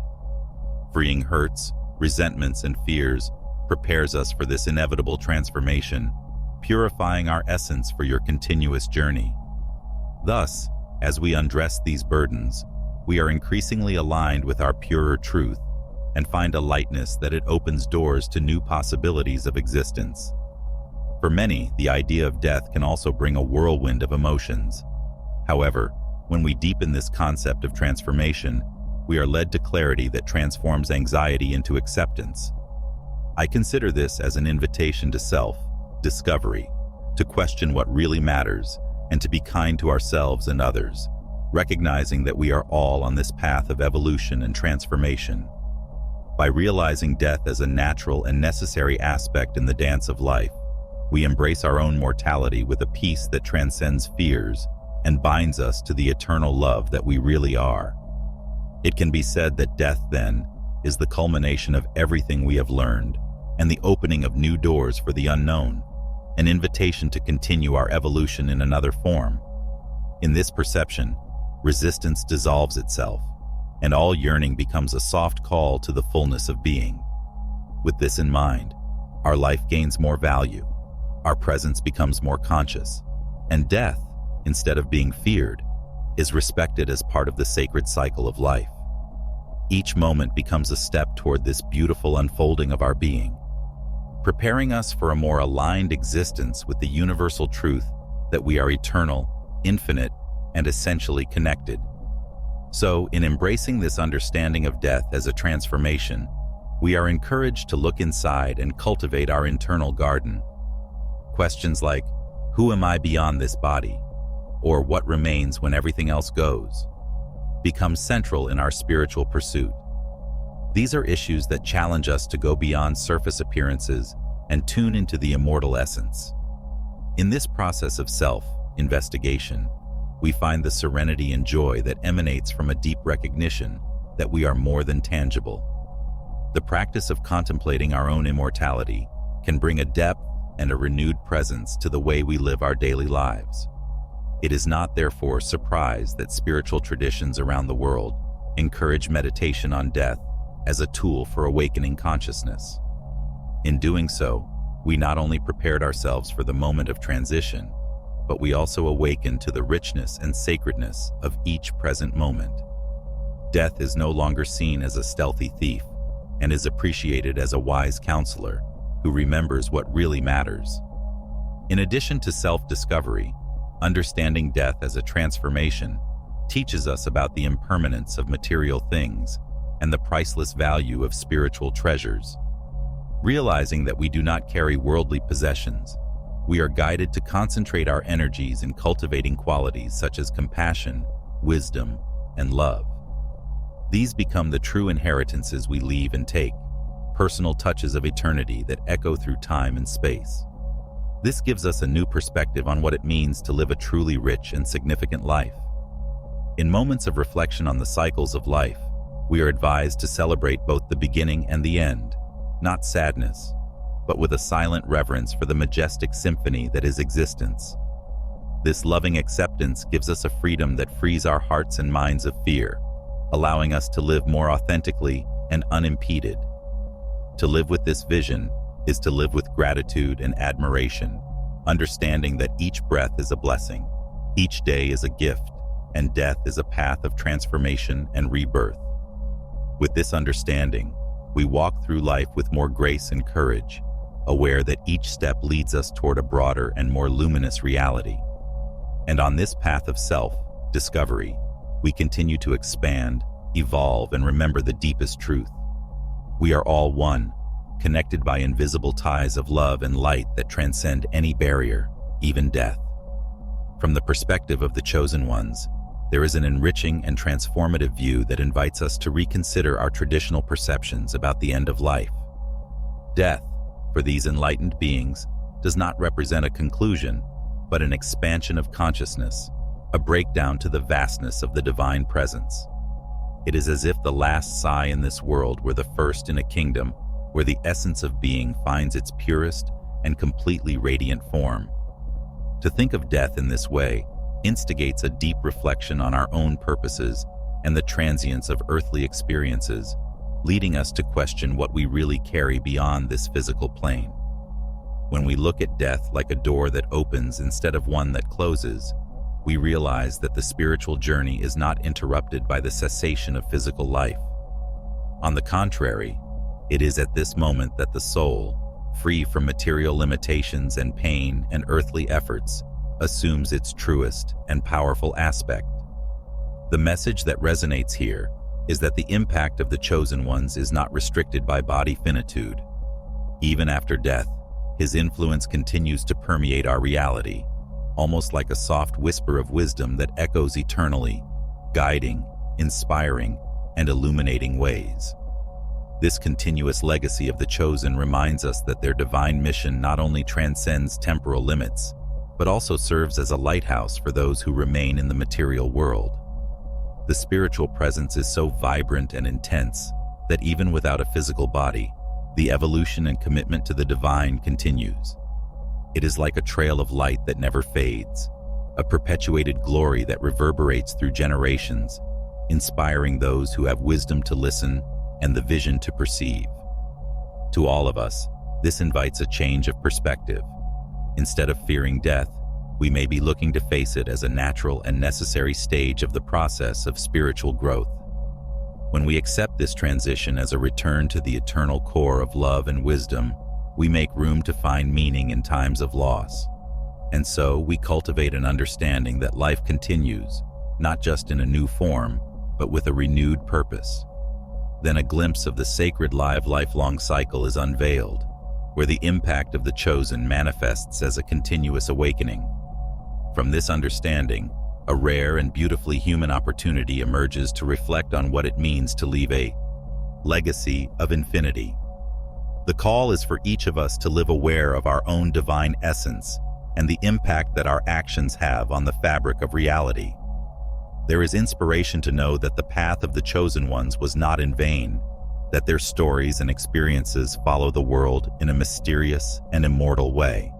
Freeing hurts, resentments, and fears prepares us for this inevitable transformation, purifying our essence for your continuous journey. Thus, as we undress these burdens, we are increasingly aligned with our purer truth and find a lightness that it opens doors to new possibilities of existence. For many, the idea of death can also bring a whirlwind of emotions. However, when we deepen this concept of transformation, we are led to clarity that transforms anxiety into acceptance. I consider this as an invitation to self-discovery, to question what really matters, and to be kind to ourselves and others, recognizing that we are all on this path of evolution and transformation. By realizing death as a natural and necessary aspect in the dance of life, we embrace our own mortality with a peace that transcends fears and binds us to the eternal love that we really are. It can be said that death, then, is the culmination of everything we have learned and the opening of new doors for the unknown, an invitation to continue our evolution in another form. In this perception, resistance dissolves itself, and all yearning becomes a soft call to the fullness of being. With this in mind, our life gains more value, our presence becomes more conscious, and death, instead of being feared, is respected as part of the sacred cycle of life. Each moment becomes a step toward this beautiful unfolding of our being, preparing us for a more aligned existence with the universal truth that we are eternal, infinite, and essentially connected. So, in embracing this understanding of death as a transformation, we are encouraged to look inside and cultivate our internal garden. Questions like, "Who am I beyond this body?" or "What remains when everything else goes?" become central in our spiritual pursuit. These are issues that challenge us to go beyond surface appearances and tune into the immortal essence. In this process of self-investigation, we find the serenity and joy that emanates from a deep recognition that we are more than tangible. The practice of contemplating our own immortality can bring a depth and a renewed presence to the way we live our daily lives. It is not therefore a surprise that spiritual traditions around the world encourage meditation on death as a tool for awakening consciousness. In doing so, we not only prepared ourselves for the moment of transition, but we also awaken to the richness and sacredness of each present moment. Death is no longer seen as a stealthy thief and is appreciated as a wise counselor who remembers what really matters. In addition to self-discovery, understanding death as a transformation teaches us about the impermanence of material things and the priceless value of spiritual treasures. Realizing that we do not carry worldly possessions, we are guided to concentrate our energies in cultivating qualities such as compassion, wisdom, and love. These become the true inheritances we leave and take, personal touches of eternity that echo through time and space. This gives us a new perspective on what it means to live a truly rich and significant life. In moments of reflection on the cycles of life, we are advised to celebrate both the beginning and the end, not sadness, but with a silent reverence for the majestic symphony that is existence. This loving acceptance gives us a freedom that frees our hearts and minds of fear, allowing us to live more authentically and unimpeded. To live with this vision is to live with gratitude and admiration, understanding that each breath is a blessing, each day is a gift, and death is a path of transformation and rebirth. With this understanding, we walk through life with more grace and courage, aware that each step leads us toward a broader and more luminous reality. And on this path of self-discovery, we continue to expand, evolve, and remember the deepest truth. We are all one, connected by invisible ties of love and light that transcend any barrier, even death. From the perspective of the chosen ones, there is an enriching and transformative view that invites us to reconsider our traditional perceptions about the end of life. Death, for these enlightened beings, does not represent a conclusion, but an expansion of consciousness, a breakdown to the vastness of the divine presence. It is as if the last sigh in this world were the first in a kingdom where the essence of being finds its purest and completely radiant form. To think of death in this way instigates a deep reflection on our own purposes and the transience of earthly experiences, leading us to question what we really carry beyond this physical plane. When we look at death like a door that opens instead of one that closes, we realize that the spiritual journey is not interrupted by the cessation of physical life. On the contrary, it is at this moment that the soul, free from material limitations and pain and earthly efforts, assumes its truest and powerful aspect. The message that resonates here is that the impact of the chosen ones is not restricted by body finitude. Even after death, his influence continues to permeate our reality, almost like a soft whisper of wisdom that echoes eternally, guiding, inspiring, and illuminating ways. This continuous legacy of the chosen reminds us that their divine mission not only transcends temporal limits, but also serves as a lighthouse for those who remain in the material world. The spiritual presence is so vibrant and intense that even without a physical body, the evolution and commitment to the divine continues. It is like a trail of light that never fades, a perpetuated glory that reverberates through generations, inspiring those who have wisdom to listen and the vision to perceive. To all of us, this invites a change of perspective. Instead of fearing death, we may be looking to face it as a natural and necessary stage of the process of spiritual growth. When we accept this transition as a return to the eternal core of love and wisdom, we make room to find meaning in times of loss. And so we cultivate an understanding that life continues, not just in a new form, but with a renewed purpose. Then a glimpse of the sacred lifelong cycle is unveiled, where the impact of the chosen manifests as a continuous awakening. From this understanding, a rare and beautifully human opportunity emerges to reflect on what it means to leave a legacy of infinity. The call is for each of us to live aware of our own divine essence and the impact that our actions have on the fabric of reality. There is inspiration to know that the path of the chosen ones was not in vain, that their stories and experiences follow the world in a mysterious and immortal way.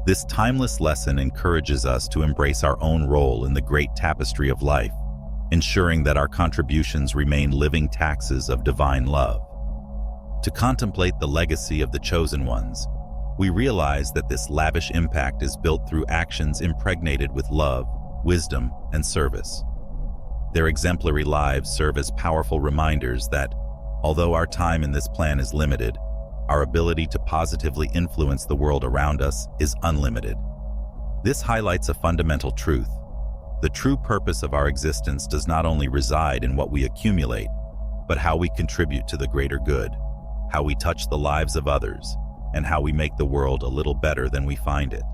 This timeless lesson encourages us to embrace our own role in the great tapestry of life, ensuring that our contributions remain living taxes of divine love. To contemplate the legacy of the chosen ones, we realize that this lavish impact is built through actions impregnated with love, wisdom, and service. Their exemplary lives serve as powerful reminders that, although our time in this plan is limited, our ability to positively influence the world around us is unlimited. This highlights a fundamental truth. The true purpose of our existence does not only reside in what we accumulate, but how we contribute to the greater good, how we touch the lives of others, and how we make the world a little better than we find it.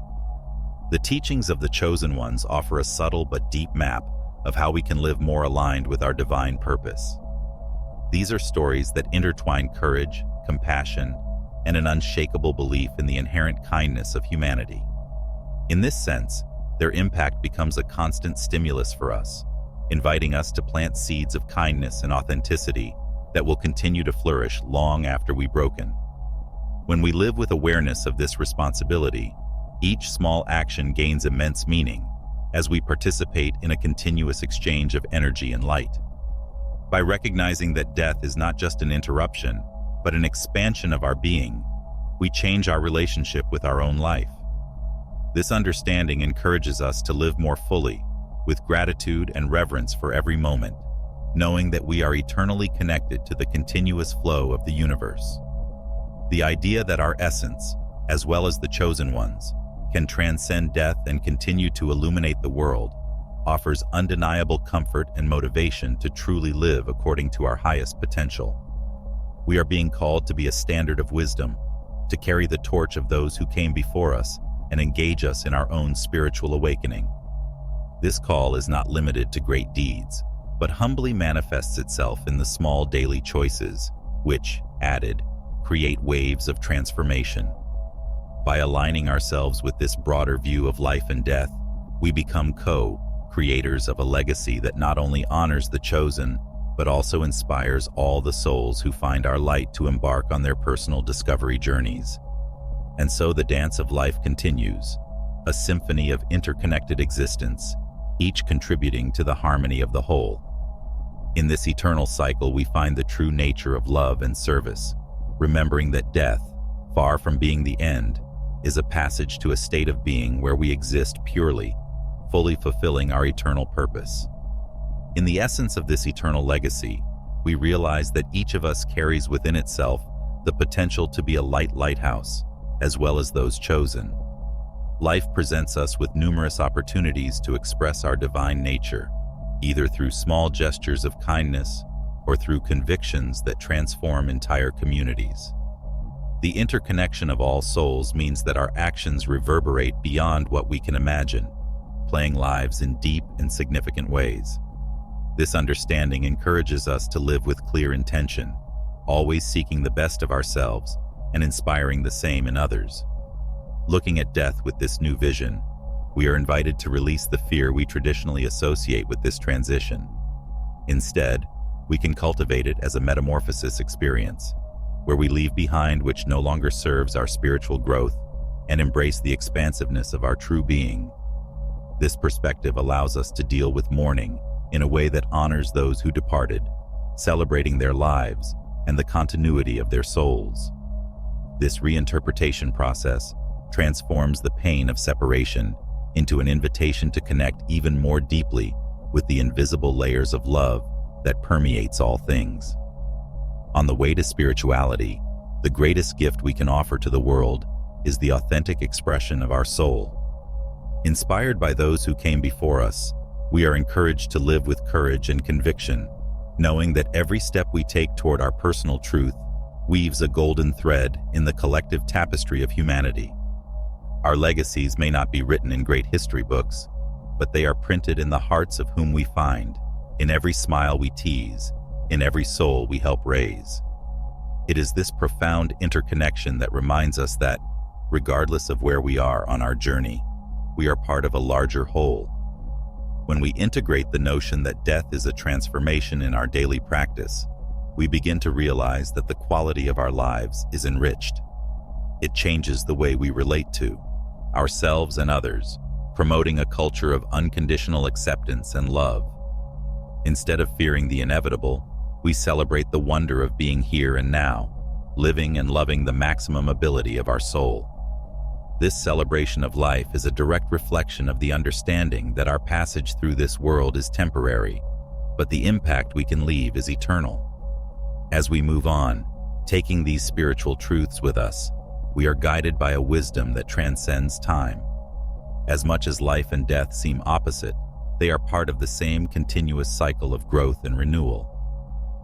The teachings of the chosen ones offer a subtle but deep map of how we can live more aligned with our divine purpose. These are stories that intertwine courage, compassion, and an unshakable belief in the inherent kindness of humanity. In this sense, their impact becomes a constant stimulus for us, inviting us to plant seeds of kindness and authenticity that will continue to flourish long after we've broken. When we live with awareness of this responsibility, each small action gains immense meaning as we participate in a continuous exchange of energy and light. By recognizing that death is not just an interruption, but an expansion of our being, we change our relationship with our own life. This understanding encourages us to live more fully, with gratitude and reverence for every moment, knowing that we are eternally connected to the continuous flow of the universe. The idea that our essence, as well as the chosen ones, can transcend death and continue to illuminate the world, offers undeniable comfort and motivation to truly live according to our highest potential. We are being called to be a standard of wisdom, to carry the torch of those who came before us and engage us in our own spiritual awakening. This call is not limited to great deeds, but humbly manifests itself in the small daily choices, which, added, create waves of transformation. By aligning ourselves with this broader view of life and death, we become co-creators of a legacy that not only honors the chosen, but also inspires all the souls who find our light to embark on their personal discovery journeys. And so the dance of life continues, a symphony of interconnected existence, each contributing to the harmony of the whole. In this eternal cycle, we find the true nature of love and service, remembering that death, far from being the end, is a passage to a state of being where we exist purely, fully fulfilling our eternal purpose. In the essence of this eternal legacy, we realize that each of us carries within itself the potential to be a lighthouse, as well as those chosen. Life presents us with numerous opportunities to express our divine nature, either through small gestures of kindness or through convictions that transform entire communities. The interconnection of all souls means that our actions reverberate beyond what we can imagine, playing lives in deep and significant ways. This understanding encourages us to live with clear intention, always seeking the best of ourselves and inspiring the same in others. Looking at death with this new vision, we are invited to release the fear we traditionally associate with this transition. Instead, we can cultivate it as a metamorphosis experience, where we leave behind which no longer serves our spiritual growth and embrace the expansiveness of our true being. This perspective allows us to deal with mourning in a way that honors those who departed, celebrating their lives and the continuity of their souls. This reinterpretation process transforms the pain of separation into an invitation to connect even more deeply with the invisible layers of love that permeates all things. On the way to spirituality, the greatest gift we can offer to the world is the authentic expression of our soul. Inspired by those who came before us, we are encouraged to live with courage and conviction, knowing that every step we take toward our personal truth weaves a golden thread in the collective tapestry of humanity. Our legacies may not be written in great history books, but they are printed in the hearts of whom we find, in every smile we tease, in every soul we help raise. It is this profound interconnection that reminds us that, regardless of where we are on our journey, we are part of a larger whole. When we integrate the notion that death is a transformation in our daily practice, we begin to realize that the quality of our lives is enriched. It changes the way we relate to ourselves and others, promoting a culture of unconditional acceptance and love. Instead of fearing the inevitable, we celebrate the wonder of being here and now, living and loving the maximum ability of our soul. This celebration of life is a direct reflection of the understanding that our passage through this world is temporary, but the impact we can leave is eternal. As we move on, taking these spiritual truths with us, we are guided by a wisdom that transcends time. As much as life and death seem opposite, they are part of the same continuous cycle of growth and renewal.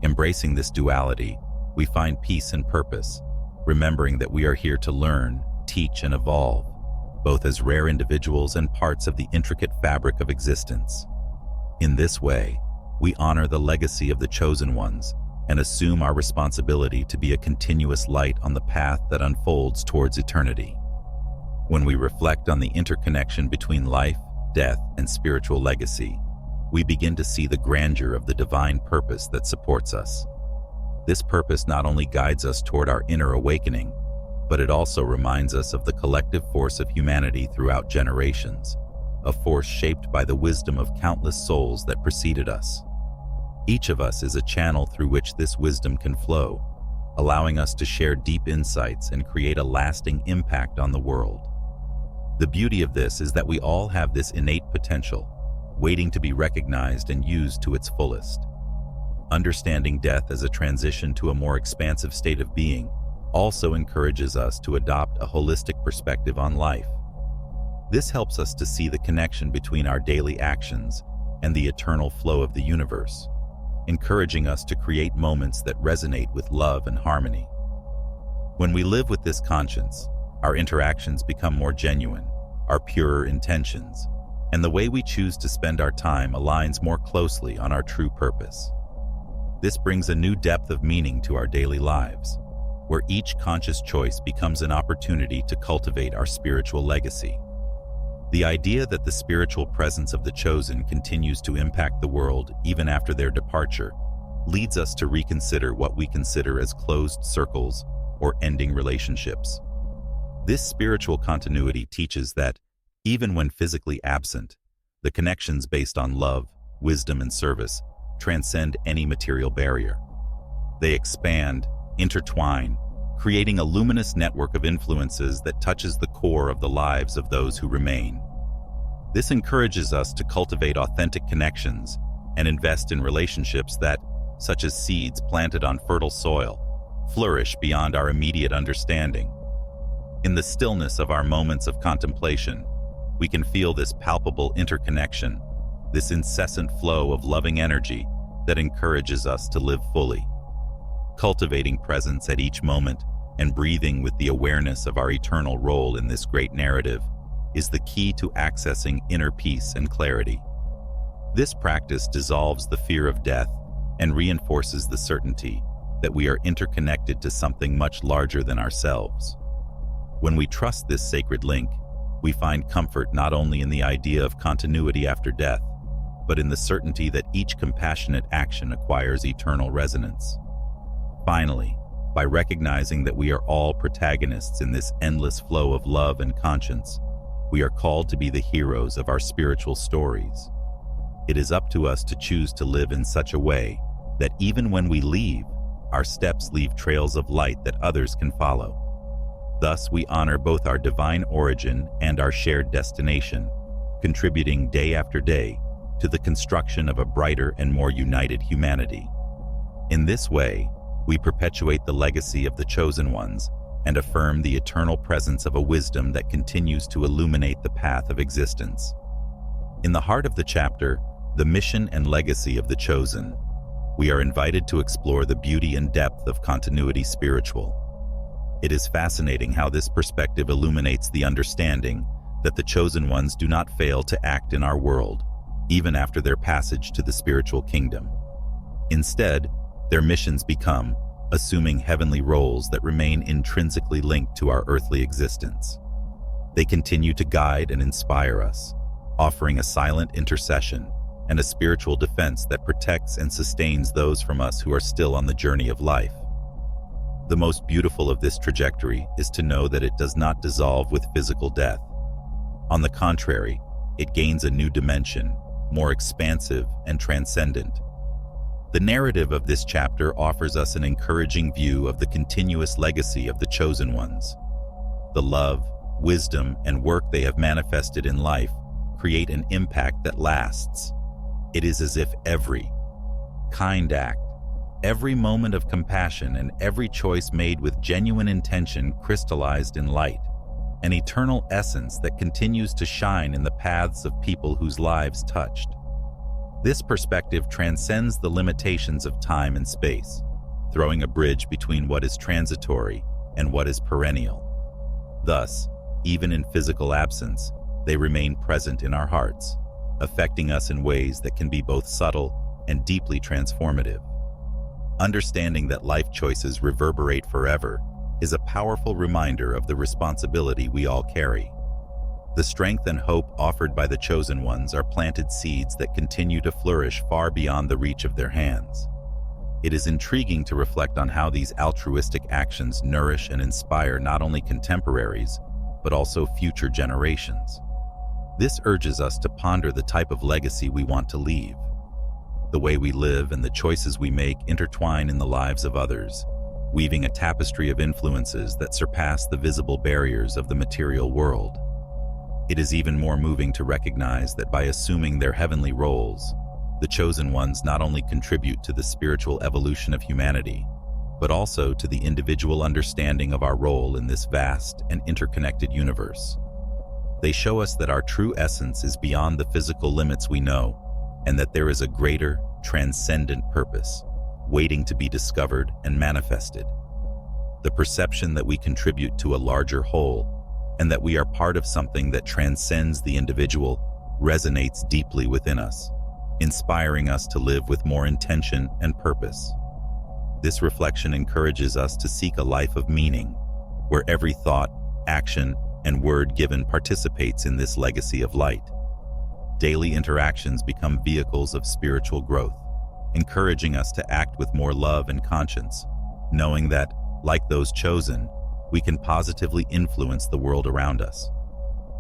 Embracing this duality, we find peace and purpose, remembering that we are here to learn, teach, and evolve, both as rare individuals and parts of the intricate fabric of existence. In this way, we honor the legacy of the chosen ones and assume our responsibility to be a continuous light on the path that unfolds towards eternity. When we reflect on the interconnection between life, death, and spiritual legacy, we begin to see the grandeur of the divine purpose that supports us. This purpose not only guides us toward our inner awakening, but it also reminds us of the collective force of humanity throughout generations, a force shaped by the wisdom of countless souls that preceded us. Each of us is a channel through which this wisdom can flow, allowing us to share deep insights and create a lasting impact on the world. The beauty of this is that we all have this innate potential, waiting to be recognized and used to its fullest. Understanding death as a transition to a more expansive state of being also encourages us to adopt a holistic perspective on life. This helps us to see the connection between our daily actions and the eternal flow of the universe, encouraging us to create moments that resonate with love and harmony. When we live with this conscience, our interactions become more genuine, our purer intentions, and the way we choose to spend our time aligns more closely on our true purpose. This brings a new depth of meaning to our daily lives, where each conscious choice becomes an opportunity to cultivate our spiritual legacy. The idea that the spiritual presence of the chosen continues to impact the world even after their departure leads us to reconsider what we consider as closed circles or ending relationships. This spiritual continuity teaches that, even when physically absent, the connections based on love, wisdom, and service transcend any material barrier. They expand, intertwine, creating a luminous network of influences that touches the core of the lives of those who remain. This encourages us to cultivate authentic connections and invest in relationships that, such as seeds planted on fertile soil, flourish beyond our immediate understanding. In the stillness of our moments of contemplation, we can feel this palpable interconnection, this incessant flow of loving energy that encourages us to live fully. Cultivating presence at each moment and breathing with the awareness of our eternal role in this great narrative is the key to accessing inner peace and clarity. This practice dissolves the fear of death and reinforces the certainty that we are interconnected to something much larger than ourselves. When we trust this sacred link, we find comfort not only in the idea of continuity after death, but in the certainty that each compassionate action acquires eternal resonance. Finally, by recognizing that we are all protagonists in this endless flow of love and conscience, we are called to be the heroes of our spiritual stories. It is up to us to choose to live in such a way that even when we leave, our steps leave trails of light that others can follow. Thus, we honor both our divine origin and our shared destination, contributing day after day to the construction of a brighter and more united humanity. In this way, we perpetuate the legacy of the chosen ones and affirm the eternal presence of a wisdom that continues to illuminate the path of existence. In the heart of the chapter, The Mission and Legacy of the Chosen, we are invited to explore the beauty and depth of continuity spiritual. It is fascinating how this perspective illuminates the understanding that the chosen ones do not fail to act in our world, even after their passage to the spiritual kingdom. Instead, their missions become assuming heavenly roles that remain intrinsically linked to our earthly existence. They continue to guide and inspire us, offering a silent intercession and a spiritual defense that protects and sustains those from us who are still on the journey of life. The most beautiful of this trajectory is to know that it does not dissolve with physical death. On the contrary, it gains a new dimension, more expansive and transcendent. The narrative of this chapter offers us an encouraging view of the continuous legacy of the chosen ones. The love, wisdom, and work they have manifested in life create an impact that lasts. It is as if every kind act, every moment of compassion, and every choice made with genuine intention crystallized in light, an eternal essence that continues to shine in the paths of people whose lives touched. This perspective transcends the limitations of time and space, throwing a bridge between what is transitory and what is perennial. Thus, even in physical absence, they remain present in our hearts, affecting us in ways that can be both subtle and deeply transformative. Understanding that life choices reverberate forever is a powerful reminder of the responsibility we all carry. The strength and hope offered by the chosen ones are planted seeds that continue to flourish far beyond the reach of their hands. It is intriguing to reflect on how these altruistic actions nourish and inspire not only contemporaries, but also future generations. This urges us to ponder the type of legacy we want to leave. The way we live and the choices we make intertwine in the lives of others, weaving a tapestry of influences that surpass the visible barriers of the material world. It is even more moving to recognize that by assuming their heavenly roles, the chosen ones not only contribute to the spiritual evolution of humanity, but also to the individual understanding of our role in this vast and interconnected universe. They show us that our true essence is beyond the physical limits we know, and that there is a greater, transcendent purpose, waiting to be discovered and manifested. The perception that we contribute to a larger whole, and that we are part of something that transcends the individual, resonates deeply within us, inspiring us to live with more intention and purpose. This reflection encourages us to seek a life of meaning, where every thought, action, and word given participates in this legacy of light. Daily interactions become vehicles of spiritual growth, encouraging us to act with more love and conscience, knowing that, like those chosen, we can positively influence the world around us.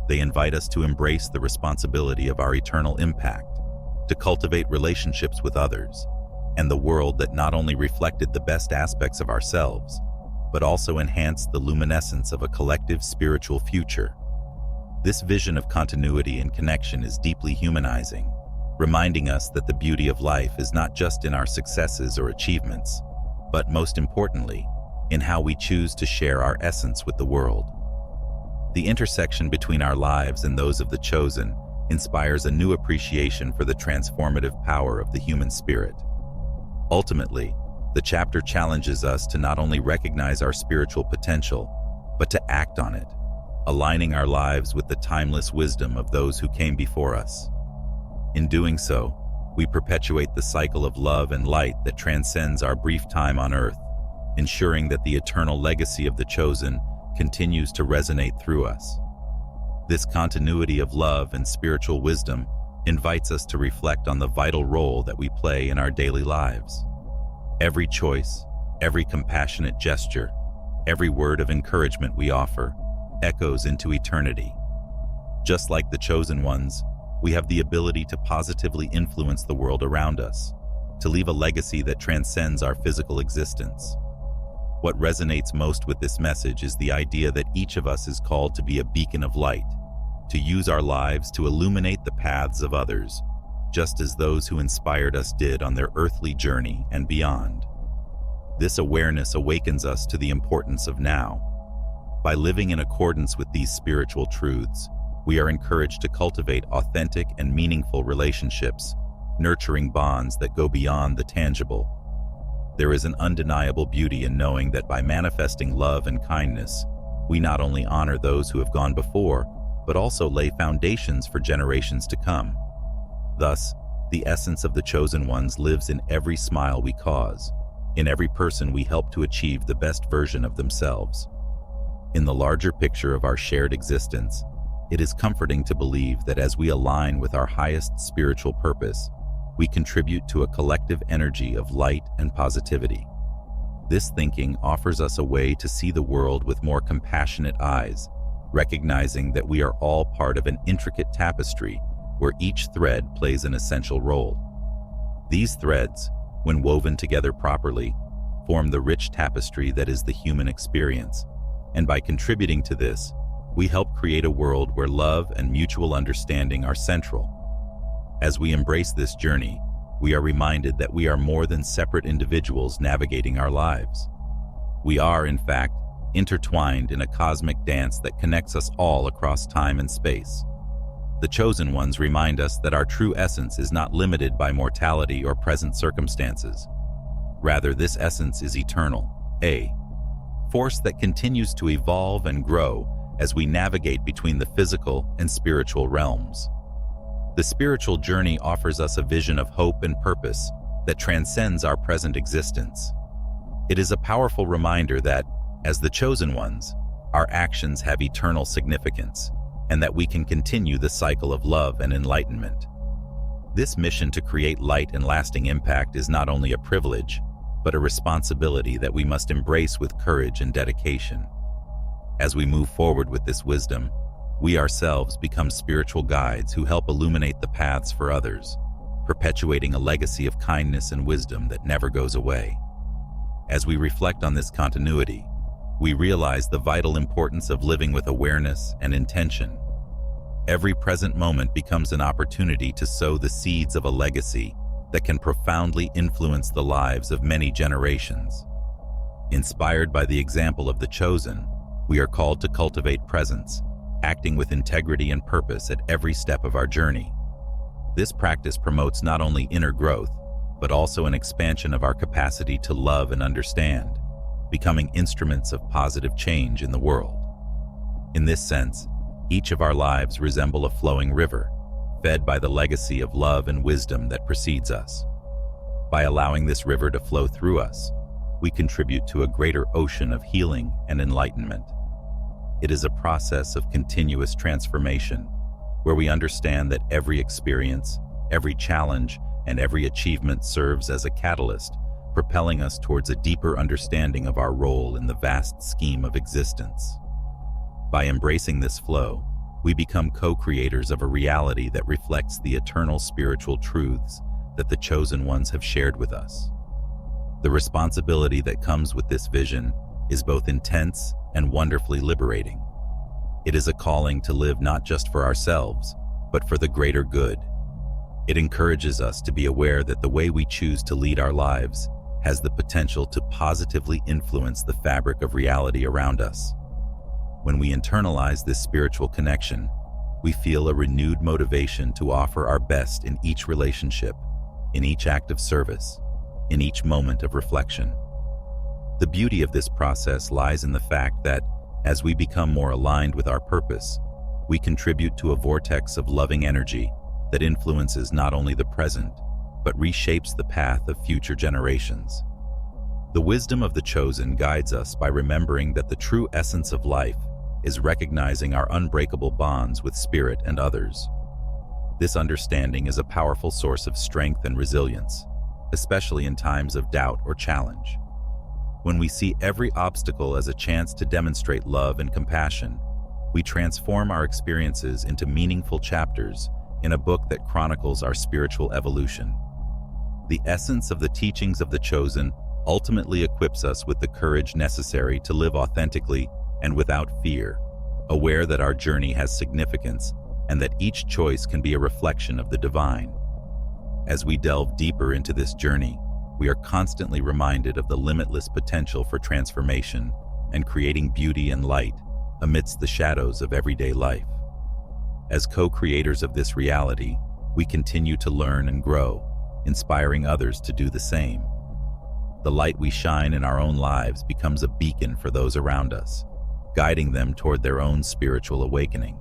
They invite us to embrace the responsibility of our eternal impact, to cultivate relationships with others, and the world that not only reflected the best aspects of ourselves, but also enhanced the luminescence of a collective spiritual future. This vision of continuity and connection is deeply humanizing, reminding us that the beauty of life is not just in our successes or achievements, but most importantly, in how we choose to share our essence with the world. The intersection between our lives and those of the chosen inspires a new appreciation for the transformative power of the human spirit. Ultimately, the chapter challenges us to not only recognize our spiritual potential, but to act on it, aligning our lives with the timeless wisdom of those who came before us. In doing so, we perpetuate the cycle of love and light that transcends our brief time on earth, ensuring that the eternal legacy of the chosen continues to resonate through us. This continuity of love and spiritual wisdom invites us to reflect on the vital role that we play in our daily lives. Every choice, every compassionate gesture, every word of encouragement we offer echoes into eternity. Just like the chosen ones, we have the ability to positively influence the world around us, to leave a legacy that transcends our physical existence. What resonates most with this message is the idea that each of us is called to be a beacon of light, to use our lives to illuminate the paths of others, just as those who inspired us did on their earthly journey and beyond. This awareness awakens us to the importance of now. By living in accordance with these spiritual truths, we are encouraged to cultivate authentic and meaningful relationships, nurturing bonds that go beyond the tangible. There is an undeniable beauty in knowing that by manifesting love and kindness, we not only honor those who have gone before, but also lay foundations for generations to come. Thus, the essence of the chosen ones lives in every smile we cause, in every person we help to achieve the best version of themselves. In the larger picture of our shared existence, it is comforting to believe that as we align with our highest spiritual purpose, we contribute to a collective energy of light and positivity. This thinking offers us a way to see the world with more compassionate eyes, recognizing that we are all part of an intricate tapestry where each thread plays an essential role. These threads, when woven together properly, form the rich tapestry that is the human experience, and by contributing to this, we help create a world where love and mutual understanding are central. As we embrace this journey, we are reminded that we are more than separate individuals navigating our lives. We are, in fact, intertwined in a cosmic dance that connects us all across time and space. The chosen ones remind us that our true essence is not limited by mortality or present circumstances. Rather, this essence is eternal, a force that continues to evolve and grow as we navigate between the physical and spiritual realms. The spiritual journey offers us a vision of hope and purpose, that transcends our present existence. It is a powerful reminder that, as the chosen ones, our actions have eternal significance, and that we can continue the cycle of love and enlightenment. This mission to create light and lasting impact is not only a privilege, but a responsibility that we must embrace with courage and dedication. As we move forward with this wisdom, we ourselves become spiritual guides who help illuminate the paths for others, perpetuating a legacy of kindness and wisdom that never goes away. As we reflect on this continuity, we realize the vital importance of living with awareness and intention. Every present moment becomes an opportunity to sow the seeds of a legacy that can profoundly influence the lives of many generations. Inspired by the example of the chosen, we are called to cultivate presence, acting with integrity and purpose at every step of our journey. This practice promotes not only inner growth, but also an expansion of our capacity to love and understand, becoming instruments of positive change in the world. In this sense, each of our lives resemble a flowing river, fed by the legacy of love and wisdom that precedes us. By allowing this river to flow through us, we contribute to a greater ocean of healing and enlightenment. It is a process of continuous transformation, where we understand that every experience, every challenge, and every achievement serves as a catalyst, propelling us towards a deeper understanding of our role in the vast scheme of existence. By embracing this flow, we become co-creators of a reality that reflects the eternal spiritual truths that the chosen ones have shared with us. The responsibility that comes with this vision is both intense and wonderfully liberating. It is a calling to live not just for ourselves, but for the greater good. It encourages us to be aware that the way we choose to lead our lives has the potential to positively influence the fabric of reality around us. When we internalize this spiritual connection, we feel a renewed motivation to offer our best in each relationship, in each act of service, in each moment of reflection. The beauty of this process lies in the fact that, as we become more aligned with our purpose, we contribute to a vortex of loving energy that influences not only the present, but reshapes the path of future generations. The wisdom of the chosen guides us by remembering that the true essence of life is recognizing our unbreakable bonds with spirit and others. This understanding is a powerful source of strength and resilience, especially in times of doubt or challenge. When we see every obstacle as a chance to demonstrate love and compassion, we transform our experiences into meaningful chapters in a book that chronicles our spiritual evolution. The essence of the teachings of the chosen ultimately equips us with the courage necessary to live authentically and without fear, aware that our journey has significance and that each choice can be a reflection of the divine. As we delve deeper into this journey, we are constantly reminded of the limitless potential for transformation and creating beauty and light amidst the shadows of everyday life. As co-creators of this reality, we continue to learn and grow, inspiring others to do the same. The light we shine in our own lives becomes a beacon for those around us, guiding them toward their own spiritual awakening.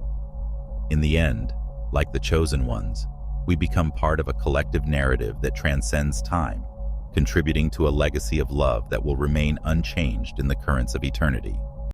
In the end, like the chosen ones, we become part of a collective narrative that transcends time, contributing to a legacy of love that will remain unchanged in the currents of eternity.